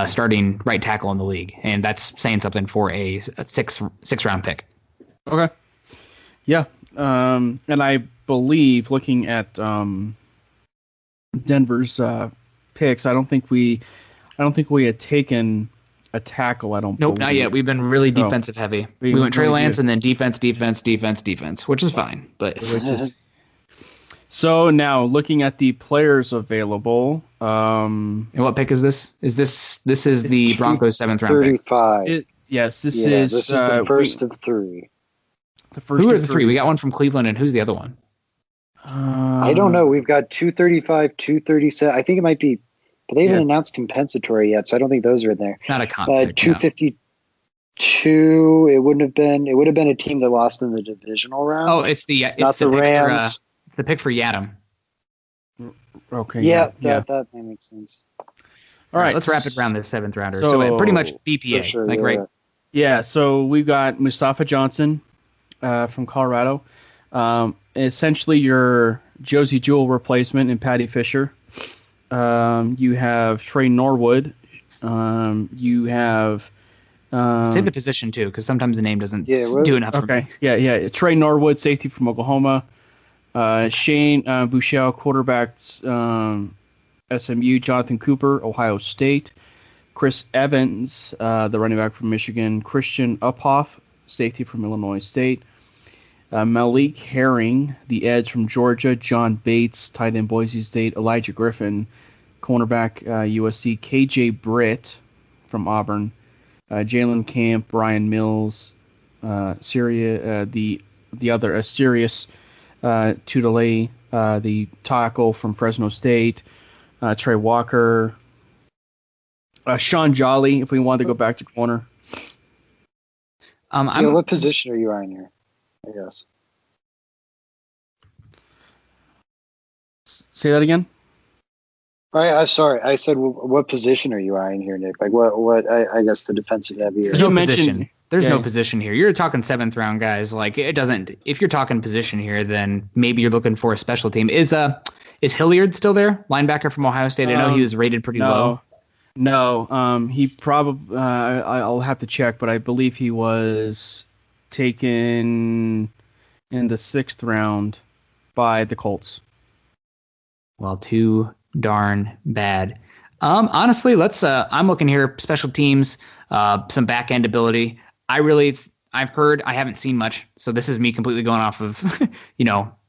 starting right tackle in the league, and that's saying something for a six round pick. Okay. Yeah. And I believe looking at Denver's picks, I don't think we don't think we had taken a tackle. I don't. Nope, believe. not yet. We've been really defensive heavy. We went Trey Lance and then defense, which is fine. But so now looking at the players available. And what pick is this? This is the Broncos 7th round pick. 35. Yes, this is the first of three. Who are the three? We got one from Cleveland, and who's the other one? I don't know. We've got 235, 237. I think it might be, but they haven't announced compensatory yet, so I don't think those are in there. It's not a comp. 252. It would have been a team that lost in the divisional round. Oh, it's the Rams. It's the pick for Yadam. Okay. Yeah, that makes sense. All right, let's rapid round this 7th rounder. So pretty much BPA, sure, right? Yeah. So we've got Mustafa Johnson from Colorado. Essentially your Josie Jewell replacement in Patty Fisher. You have Trey Norwood. You have say the position too, because sometimes the name doesn't do enough for me. Yeah. Trey Norwood, safety from Oklahoma. Shane Buechele, quarterbacks, SMU. Jonathan Cooper, Ohio State. Chris Evans, the running back from Michigan. Christian Uphoff, safety from Illinois State. Malik Herring, the edge from Georgia. John Bates, tight end Boise State. Elijah Griffin, cornerback USC. KJ Britt from Auburn. Jalen Camp, Brian Mills, Syria, the other Sirius Tudele, the tackle from Fresno State. Trey Walker. Sean Jolly, if we wanted to go back to corner. What position are you on here? I guess. Say that again. All right, I'm sorry. I said, what position are you eyeing here, Nick? Like, what? I guess the defensive heavy. There's no position. There's no position here. You're talking 7th round guys. Like, it doesn't. If you're talking position here, then maybe you're looking for a special team. Is Hilliard still there? Linebacker from Ohio State. I know he was rated pretty low. No. He probably. I'll have to check, but I believe he was taken in the 6th round by the Colts. Well, too darn bad. Honestly, let's. I'm looking here. Special teams, some back end ability. I've heard. I haven't seen much, so this is me completely going off of,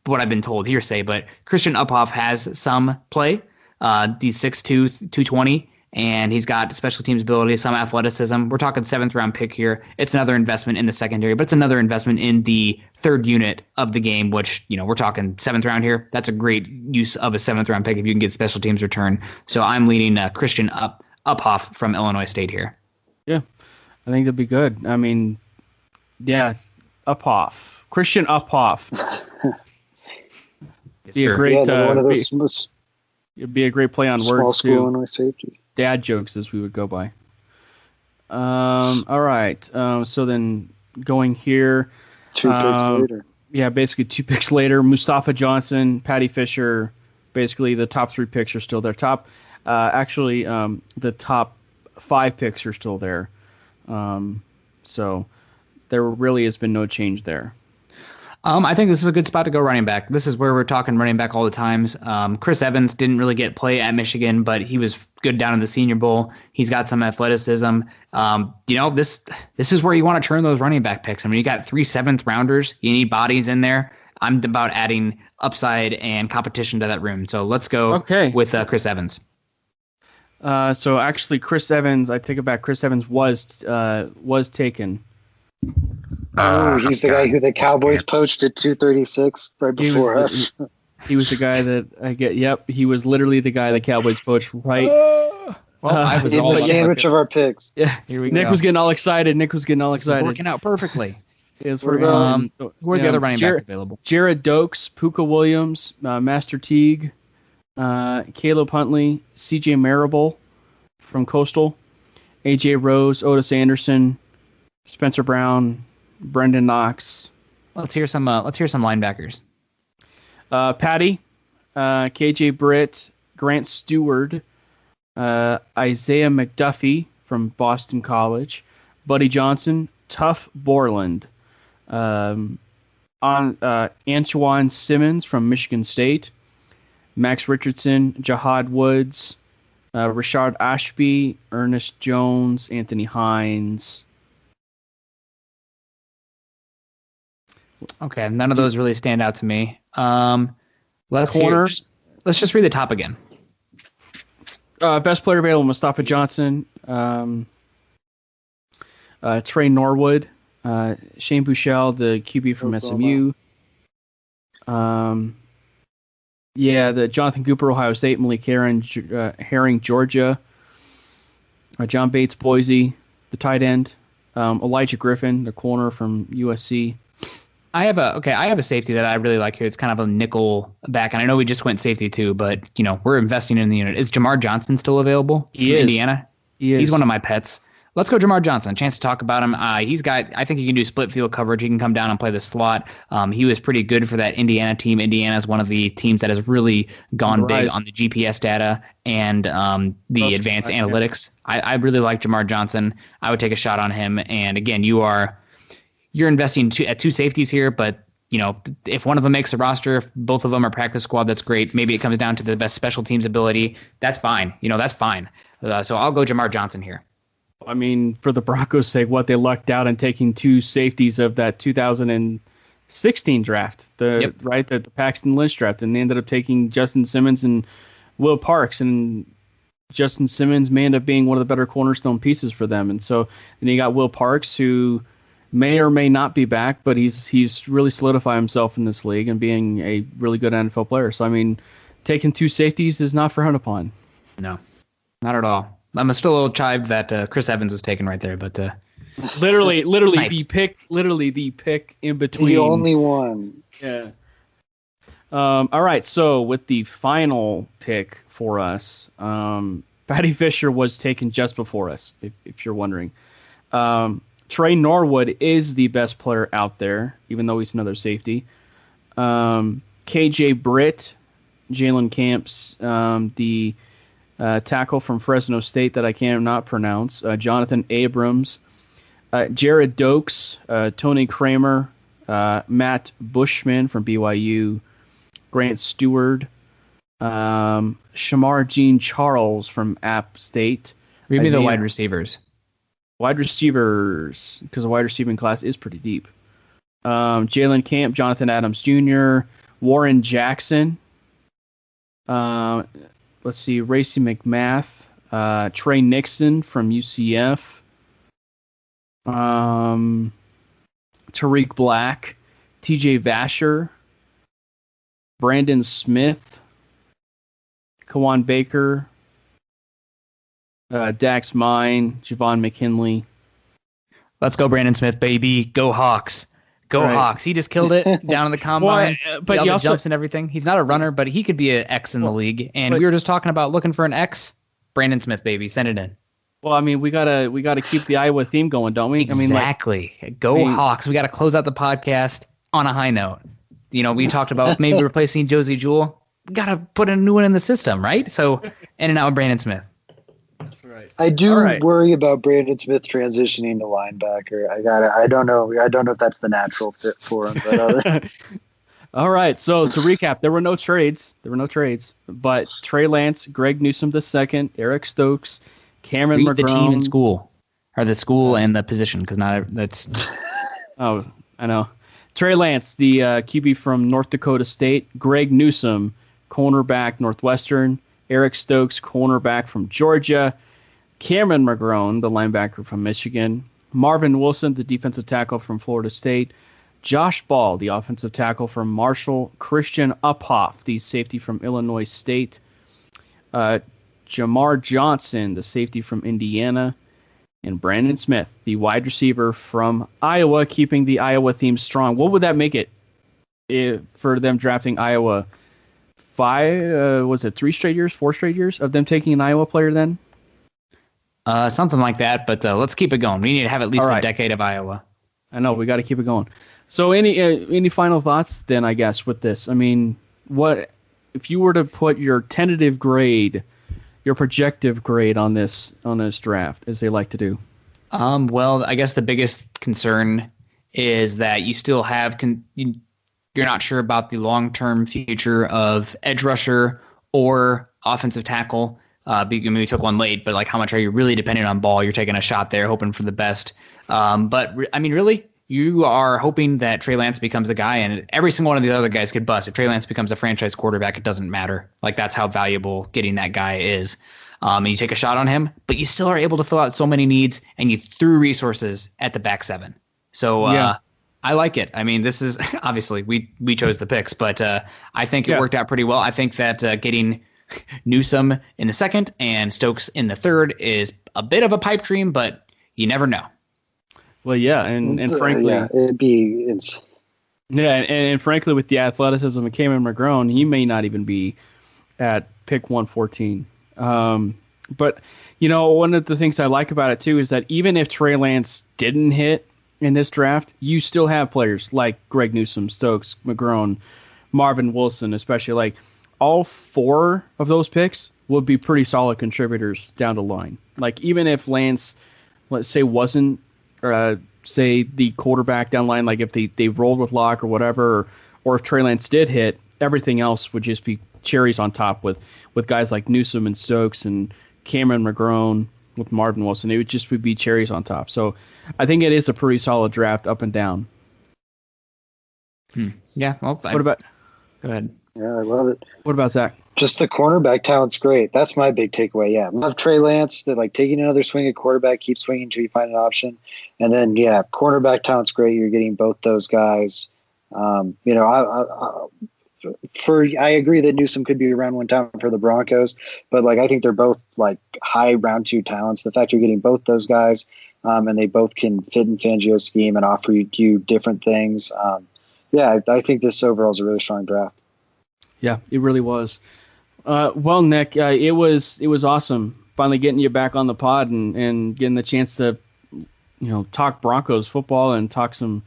what I've been told hearsay. But Christian Uphoff has some play. He's 6'2", 220. And he's got special teams ability, some athleticism. We're talking 7th round pick here. It's another investment in the secondary, but it's another investment in the 3rd unit of the game, which, we're talking 7th round here. That's a great use of a 7th round pick if you can get special teams return. So I'm leaning Christian Uphoff from Illinois State here. Yeah, I think that'd be good. I mean, yeah, Uphoff. Christian Uphoff. Be a great, one of those it'd be a great play on small words school too. Illinois safety. Dad jokes, as we would go by. All right. So then going here. 2 picks later. Yeah, basically 2 picks later. Mustafa Johnson, Patty Fisher. Basically, the top 3 picks are still there. The top 5 picks are still there. So there really has been no change there. I think this is a good spot to go running back. This is where we're talking running back all the times. Chris Evans didn't really get play at Michigan, but he was good down in the Senior Bowl. He's got some athleticism. This is where you want to turn those running back picks. I mean, you got 3 7th rounders. You need bodies in there. I'm about adding upside and competition to that room. So let's go with Chris Evans. So actually, Chris Evans, I take it back. Chris Evans was taken. He's the guy who the Cowboys poached at 236 right before us. He was the guy that I get. Yep, he was literally the guy the Cowboys poached. Right. I was in the sandwich of our picks. Yeah, here we go. Nick was getting all excited. This is working out perfectly. It's who are the other running backs available? Jared Dokes, Puka Williams, Master Teague, Caleb Huntley, C.J. Marable from Coastal, A.J. Rose, Otis Anderson, Spencer Brown, Brendan Knox. Let's hear some linebackers. Patty, KJ Britt, Grant Stewart, Isaiah McDuffie from Boston College, Buddy Johnson, Tuff Borland, Antoine Simmons from Michigan State, Max Richardson, Jahad Woods, Rashard Ashby, Ernest Jones, Anthony Hines. Okay, none of those really stand out to me. Let's just read the top again. Best player available: Mustafa Johnson, Trey Norwood, Shane Buechele, the QB from SMU. The Jonathan Cooper, Ohio State, Malik Herring, Georgia, John Bates, Boise, the tight end, Elijah Griffin, the corner from USC. I have a safety that I really like here. It's kind of a nickel back, and I know we just went safety too, but we're investing in the unit. Is Jamar Johnson still available? He is. Indiana. He is. He's one of my pets. Let's go Jamar Johnson. Chance to talk about him. I think he can do split field coverage. He can come down and play the slot. He was pretty good for that Indiana team. Indiana is one of the teams that has really gone big on the GPS data and the advanced analytics. I really like Jamar Johnson. I would take a shot on him. And again, you're investing at two safeties here, but if one of them makes the roster, if both of them are practice squad, that's great. Maybe it comes down to the best special teams ability. That's fine. That's fine. So I'll go Jamar Johnson here. I mean, for the Broncos' sake, they lucked out in taking two safeties of that 2016 draft, the Paxton Lynch draft, and they ended up taking Justin Simmons and Will Parks, and Justin Simmons may end up being one of the better cornerstone pieces for them. And so then you got Will Parks, who may or may not be back, but he's really solidified himself in this league and being a really good NFL player. So, I mean, taking two safeties is not frowned upon. No, not at all. I'm still a little chived that Chris Evans was taken right there, but literally the pick in between. The only one. Yeah. All right. So with the final pick for us, Patty Fisher was taken just before us, if you're wondering. Trey Norwood is the best player out there, even though he's another safety. KJ Britt, Jalen Camps, the tackle from Fresno State that I cannot pronounce, Jonathan Abrams, Jared Dokes, Tony Kramer, Matt Bushman from BYU, Grant Stewart, Shamar Jean Charles from App State. Read me the wide receivers. Wide receivers, because the wide receiving class is pretty deep. Jalen Camp, Jonathan Adams Jr., Warren Jackson, let's see, Racy McMath, Trey Nixon from UCF, Tariq Black, TJ Vasher, Brandon Smith, Kawan Baker, Dax Mine, Javon McKinley. Let's go, Brandon Smith, baby. Go Hawks. Go Hawks. He just killed it down in the combine. But all the jumps and everything. He's not a runner, but he could be an X in the league. And we were just talking about looking for an X. Brandon Smith, baby. Send it in. Well, I mean, we gotta keep the Iowa theme going, don't we? Exactly. Hawks. We got to close out the podcast on a high note. We talked about maybe replacing Josie Jewell. We got to put a new one in the system, right? So, in and out with Brandon Smith. That's right. I do worry about Brandon Smith transitioning to linebacker. I don't know if that's the natural fit for him. But all right. So to recap, there were no trades. But Trey Lance, Greg Newsome II, Eric Stokes, Cameron Mcgrone. The team in school, or the school and the position, because that's. Oh, I know. Trey Lance, the QB from North Dakota State. Greg Newsome, cornerback, Northwestern. Eric Stokes, cornerback from Georgia. Cameron Mcgrone, the linebacker from Michigan. Marvin Wilson, the defensive tackle from Florida State. Josh Ball, the offensive tackle from Marshall. Christian Uphoff, the safety from Illinois State. Jamar Johnson, the safety from Indiana. And Brandon Smith, the wide receiver from Iowa, keeping the Iowa theme strong. What would that make it for them drafting Iowa? 4 straight years of them taking an Iowa player then? Something like that, but let's keep it going. We need to have at least a decade of Iowa. I know, we got to keep it going. So any final thoughts then, I guess, with this? I mean, what if you were to put your tentative grade, your projective grade on this draft, as they like to do? Well, I guess the biggest concern is that you still have you're not sure about the long-term future of edge rusher or offensive tackle. We took one late, but like how much are you really dependent on Ball? You're taking a shot there, hoping for the best. Really, you are hoping that Trey Lance becomes the guy, and every single one of the other guys could bust. If Trey Lance becomes a franchise quarterback, it doesn't matter. Like that's how valuable getting that guy is. And you take a shot on him, but you still are able to fill out so many needs, and you threw resources at the back seven. So I like it. I mean, this is obviously we chose the picks, but I think it worked out pretty well. I think that getting Newsome in the second and Stokes in the third is a bit of a pipe dream, but you never know. Well, yeah, and frankly, and frankly, with the athleticism of Cameron Mcgrone, he may not even be at pick 114. But one of the things I like about it too is that even if Trey Lance didn't hit in this draft, you still have players like Greg Newsome, Stokes, Mcgrone, Marvin Wilson, especially. Like all four of those picks would be pretty solid contributors down the line. Like even if Lance, let's say, wasn't say the quarterback down the line, like if they rolled with Locke or whatever, or if Trey Lance did hit, everything else would just be cherries on top with guys like Newsome and Stokes and Cameron Mcgrone with Marvin Wilson. It would be cherries on top. So I think it is a pretty solid draft up and down. Yeah. Well, go ahead. Yeah, I love it. What about Zach? Just the cornerback talent's great. That's my big takeaway. Yeah, love Trey Lance. That like taking another swing at quarterback, keep swinging until you find an option, and then cornerback talent's great. You're getting both those guys. I agree that Newsome could be around one time for the Broncos, but I think they're both like high round 2 talents. The fact you're getting both those guys, and they both can fit in Fangio's scheme and offer you different things. I think this overall is a really strong draft. Yeah, it really was. Well, Nick, it was awesome finally getting you back on the pod and getting the chance to, talk Broncos football and talk some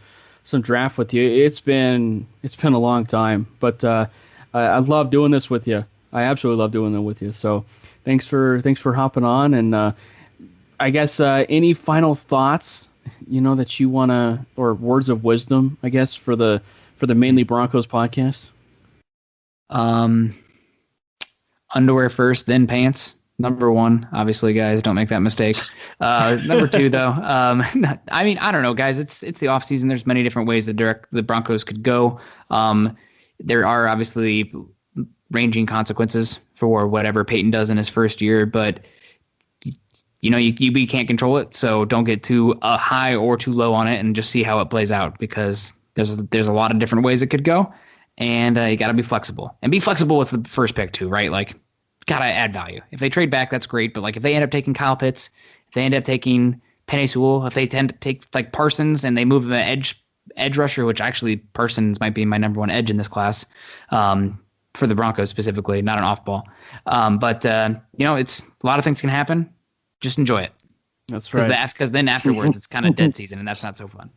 draft with you. It's been a long time, but I love doing this with you. I absolutely love doing it with you. So thanks for hopping on. And I guess any final thoughts, that you wanna, or words of wisdom, I guess, for the Manely Broncos podcast. Underwear first, then pants. Number 1, obviously, guys, don't make that mistake. Number 2, though, I don't know, guys. It's the off season. There's many different ways that the Broncos could go. There are obviously ranging consequences for whatever Paton does in his first year, but you can't control it. So don't get too high or too low on it, and just see how it plays out, because there's a lot of different ways it could go, and you got to be flexible, and be flexible with the first pick too, right? Like, gotta add value. If they trade back, that's great. But if they end up taking Kyle Pitts, if they end up taking Penei Sewell, if they tend to take Parsons and they move an edge rusher, which actually Parsons might be my number 1 edge in this class, for the Broncos specifically, not an off ball. It's a lot of things can happen. Just enjoy it. That's right. Because then afterwards it's kind of dead season, and that's not so fun.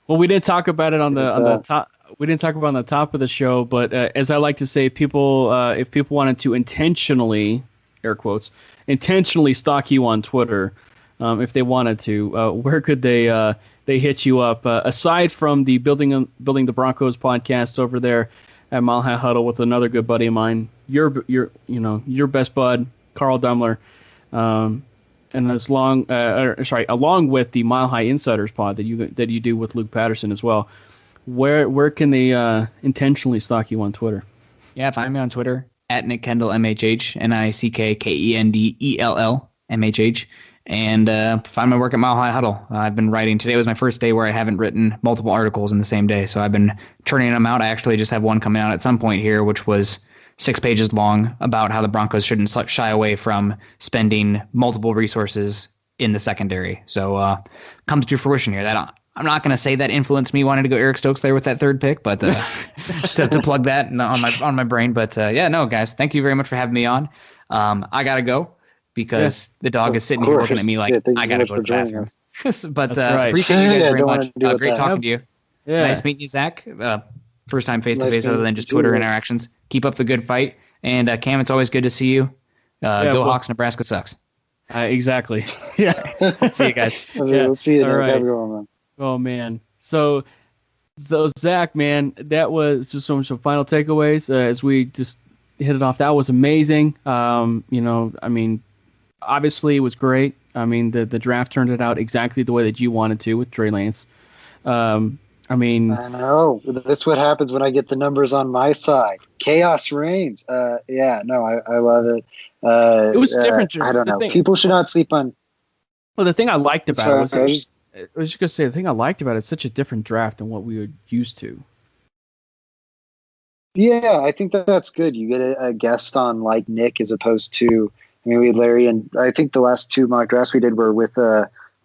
Well, we didn't talk about it on the top. We didn't talk about it on the top of the show, but as I like to say, if people wanted to intentionally, air quotes, intentionally stalk you on Twitter, if they wanted to, where could they hit you up? Aside from the Building the Broncos podcast over there at Mile High Huddle with another good buddy of mine, your best bud, Carl Dummler, and along with the Mile High Insiders pod that you do with Luke Patterson as well. Where can they intentionally stalk you on Twitter? Yeah, find me on Twitter at Nick Kendell MHH, NickKendell MHH, and find my work at Mile High Huddle. I've been writing. Today was my first day where I haven't written multiple articles in the same day, so I've been turning them out. I actually just have one coming out at some point here, which was 6 pages long, about how the Broncos shouldn't shy away from spending multiple resources in the secondary. So comes to fruition here. That I'm not going to say that influenced me wanting to go Eric Stokes there with that 3rd pick, but to plug that on my brain. But no, guys, thank you very much for having me on. I got to go because the dog is sitting here looking at me like I got to go to the bathroom. But appreciate you guys very much. Great talking to you. Yeah. Nice meeting you, Zach. First time face-to-face other than just Twitter interactions. Keep up the good fight. And Cam, it's always good to see you. Go Hawks, Nebraska sucks. Exactly. Yeah. See you guys. We'll see you. All right. Everyone. Oh, man. So Zach, man, that was just some final takeaways as we just hit it off. That was amazing. Obviously it was great. I mean, the draft turned it out exactly the way that you wanted to with Trey Lance. I know. That's what happens when I get the numbers on my side. Chaos reigns. I love it. It was different. I don't know. People should not sleep on. Well, the thing I liked about it was, I was just gonna say, the thing I liked about it's such a different draft than what we were used to. Yeah, I think that's good. You get a guest on like Nick as opposed to. I mean, we had Larry, and I think the last 2 mock drafts we did were with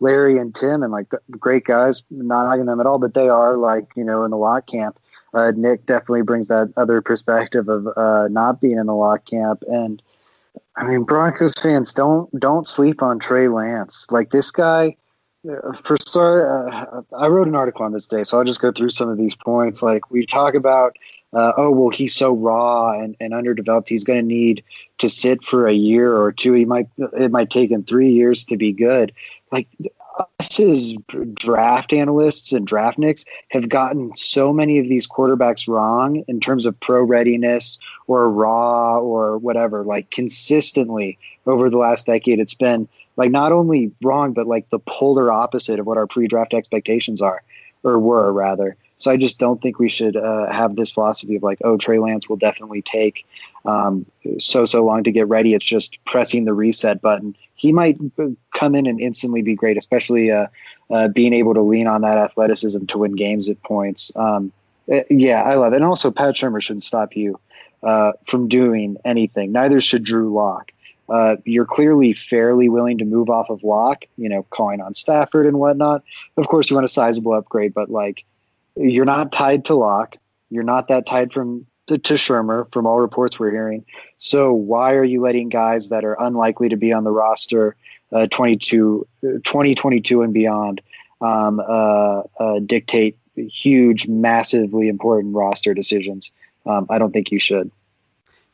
Larry and Tim, and like great guys, not knocking them at all, but they are like, in the lock camp. Nick definitely brings that other perspective of not being in the lock camp. And I mean, Broncos fans, don't sleep on Trey Lance. Like this guy, for start, I wrote an article on this day, so I'll just go through some of these points. Like we talk about, he's so raw and underdeveloped. He's going to need to sit for a year or two. It might take him 3 years to be good. Like us as draft analysts and draft nicks have gotten so many of these quarterbacks wrong in terms of pro readiness or raw or whatever, like consistently over the last decade. It's been like not only wrong, but like the polar opposite of what our pre-draft expectations are, or were rather. So I just don't think we should have this philosophy of like, Trey Lance will definitely take so long to get ready. It's just pressing the reset button. He might come in and instantly be great, especially being able to lean on that athleticism to win games at points. I love it. And also, Pat Shurmur shouldn't stop you from doing anything. Neither should Drew Lock. You're clearly fairly willing to move off of Lock, calling on Stafford and whatnot. Of course, you want a sizable upgrade, but like you're not tied to Lock. You're not that tied to Shurmur from all reports we're hearing. So why are you letting guys that are unlikely to be on the roster 2022 and beyond dictate huge, massively important roster decisions? I don't think you should.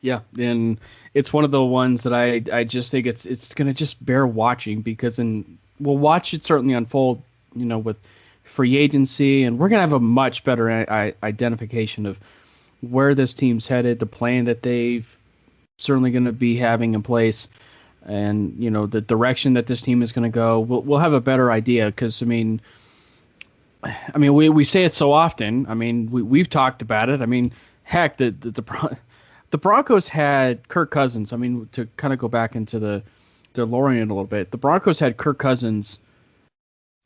Yeah, and it's one of the ones that I just think it's going to just bear watching because we'll watch it certainly unfold, with free agency, and we're going to have a much better identification of where this team's headed, the plan that they've certainly going to be having in place, and the direction that this team is going to go. We'll have a better idea because we say it so often. I mean, we've talked about it. I mean, heck, the Broncos had Kirk Cousins. I mean, to kind of go back into the DeLorean a little bit, the Broncos had Kirk Cousins,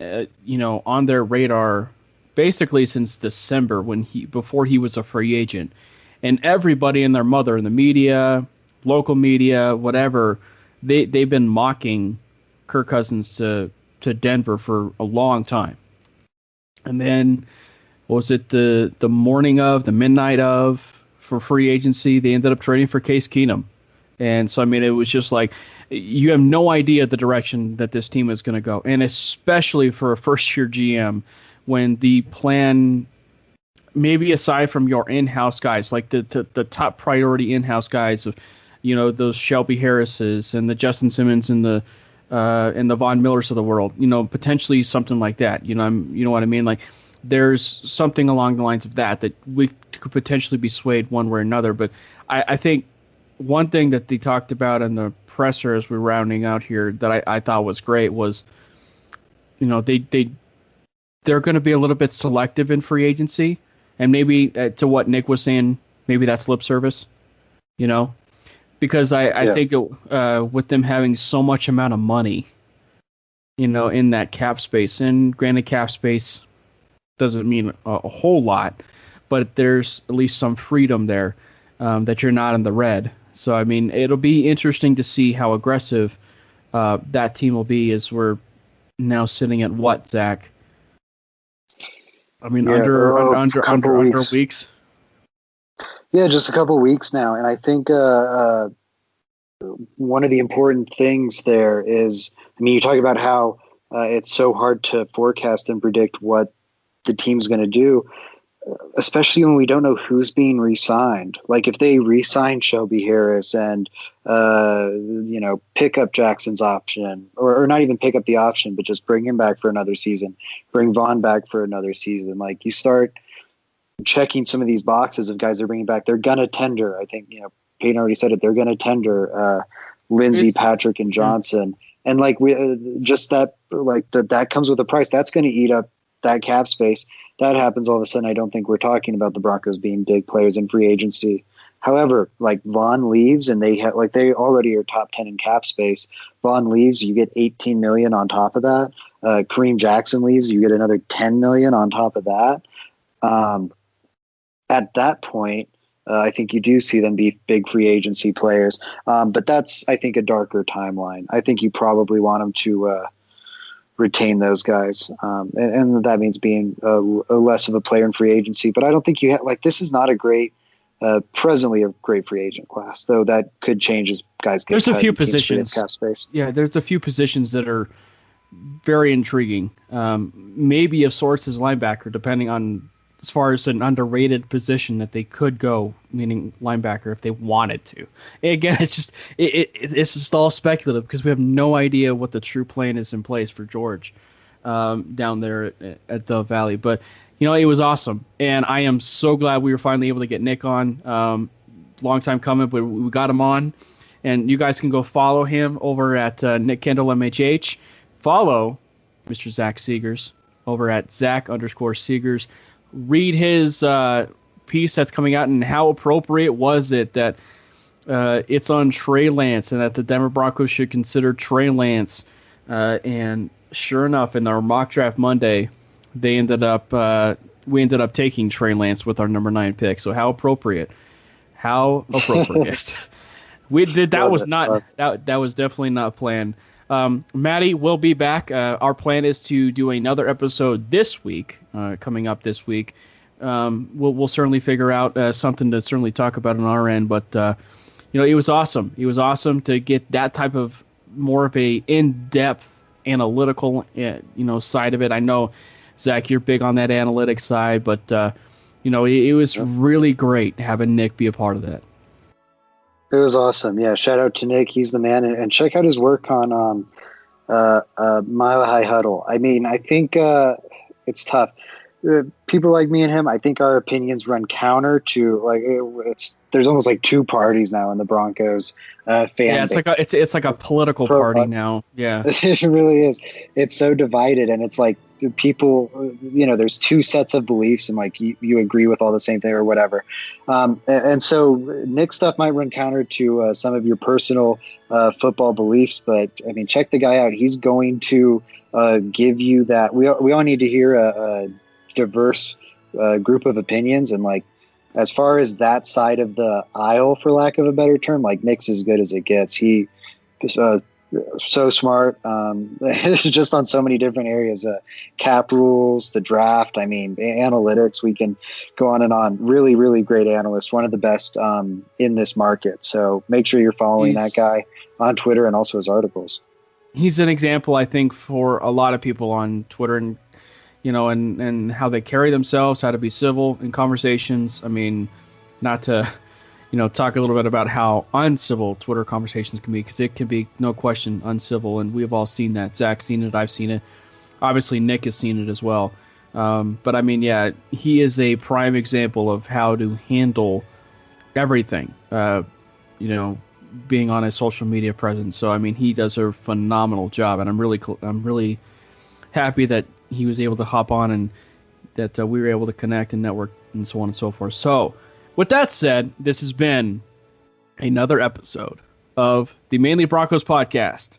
on their radar basically since December before he was a free agent, and everybody and their mother in the media, local media, whatever, they've been mocking Kirk Cousins to Denver for a long time. And then was it the midnight of for free agency, they ended up trading for Case Keenum. And so, it was just like, you have no idea the direction that this team is going to go. And especially for a first-year GM, when the plan, maybe aside from your in-house guys, like the top priority in-house guys of, those Shelby Harrises and the Justin Simmons and the Von Millers of the world, potentially something like that. You know what I mean? Like, there's something along the lines of that we could potentially be swayed one way or another. But I think one thing that they talked about in the presser as we're rounding out here that I thought was great was, they're going to be a little bit selective in free agency, and maybe to what Nick was saying, maybe that's lip service, because I think with them having so much amount of money, in that cap space, and granted cap space doesn't mean a whole lot, but there's at least some freedom there that you're not in the red. So, it'll be interesting to see how aggressive that team will be as we're now sitting at what, Zach? Under weeks. Yeah, just a couple weeks now. And I think one of the important things there is, you talk about how it's so hard to forecast and predict what the team's going to do, especially when we don't know who's being re-signed. Like if they re-sign Shelby Harris and, pick up Jackson's option, or not even pick up the option, but just bring him back for another season, bring Vaughn back for another season. Like you start checking some of these boxes of guys they're bringing back, they're going to tender, I think, Payton already said it. They're going to tender Lindsey, Patrick, and Johnson, and like that comes with a price. That's going to eat up that cap space. That happens all of a sudden. I don't think we're talking about the Broncos being big players in free agency. However, like Vaughn leaves, and they already are top 10 in cap space. Vaughn leaves, you get $18 million on top of that. Kareem Jackson leaves, you get another $10 million on top of that. At that point, I think you do see them be big free agency players. But that's, I think, a darker timeline. I think you probably want them to retain those guys. And that means being less of a player in free agency. But I don't think this is not a great, presently a great free agent class, though that could change as guys get There's a few positions. Cap space. Yeah, there's a few positions that are very intriguing. Maybe of sorts as linebacker, depending on as far as an underrated position that they could go, meaning linebacker, if they wanted to. And again, it's just all speculative because we have no idea what the true plan is in place for George down there at the Valley. But, it was awesome. And I am so glad we were finally able to get Nick on. Long time coming, but we got him on. And you guys can go follow him over at Nick Kendell MHH. Follow Mr. Zach Seegers over at Zach_Seegers. Read his piece that's coming out, and how appropriate was it that it's on Trey Lance and that the Denver Broncos should consider Trey Lance. And sure enough, in our mock draft Monday, we ended up taking Trey Lance with our number 9 pick. So how appropriate. We did that. That was definitely not planned. Maddie will be back. Our plan is to do another episode this week, coming up this week. We'll certainly figure out something to certainly talk about on our end. But it was awesome. It was awesome to get that type of more of a in-depth analytical side of it. I know, Zach, you're big on that analytics side, but it was really great having Nick be a part of that. It was awesome. Yeah, shout out to Nick. He's the man. And check out his work on Mile High Huddle. I mean, I think it's tough. People like me and him, I think our opinions run counter to there's almost like two parties now in the Broncos fan. Yeah, it's like a political party now. Yeah, it really is. It's so divided, and it's like people, there's two sets of beliefs, and like you agree with all the same thing or whatever. And so Nick's stuff might run counter to some of your personal football beliefs, but I mean, check the guy out. He's going to give you that. We all need to hear a diverse group of opinions, and like as far as that side of the aisle, for lack of a better term, like Nick's as good as it gets. He so smart, just on so many different areas, cap rules, the draft, I mean, analytics, we can go on and on. Really, really great analyst, one of the best in this market. So make sure you're following that guy on Twitter and also his articles. He's an example, I think, for a lot of people on Twitter, and and how they carry themselves, how to be civil in conversations. I mean, not to talk a little bit about how uncivil Twitter conversations can be, because it can be, no question, uncivil, and we've all seen that. Zach's seen it, I've seen it. Obviously, Nick has seen it as well. But I mean, yeah, he is a prime example of how to handle everything, being on his social media presence. So, I mean, he does a phenomenal job, and I'm really happy that he was able to hop on and that we were able to connect and network and so on and so forth. So, with that said, this has been another episode of the Manely Broncos Podcast.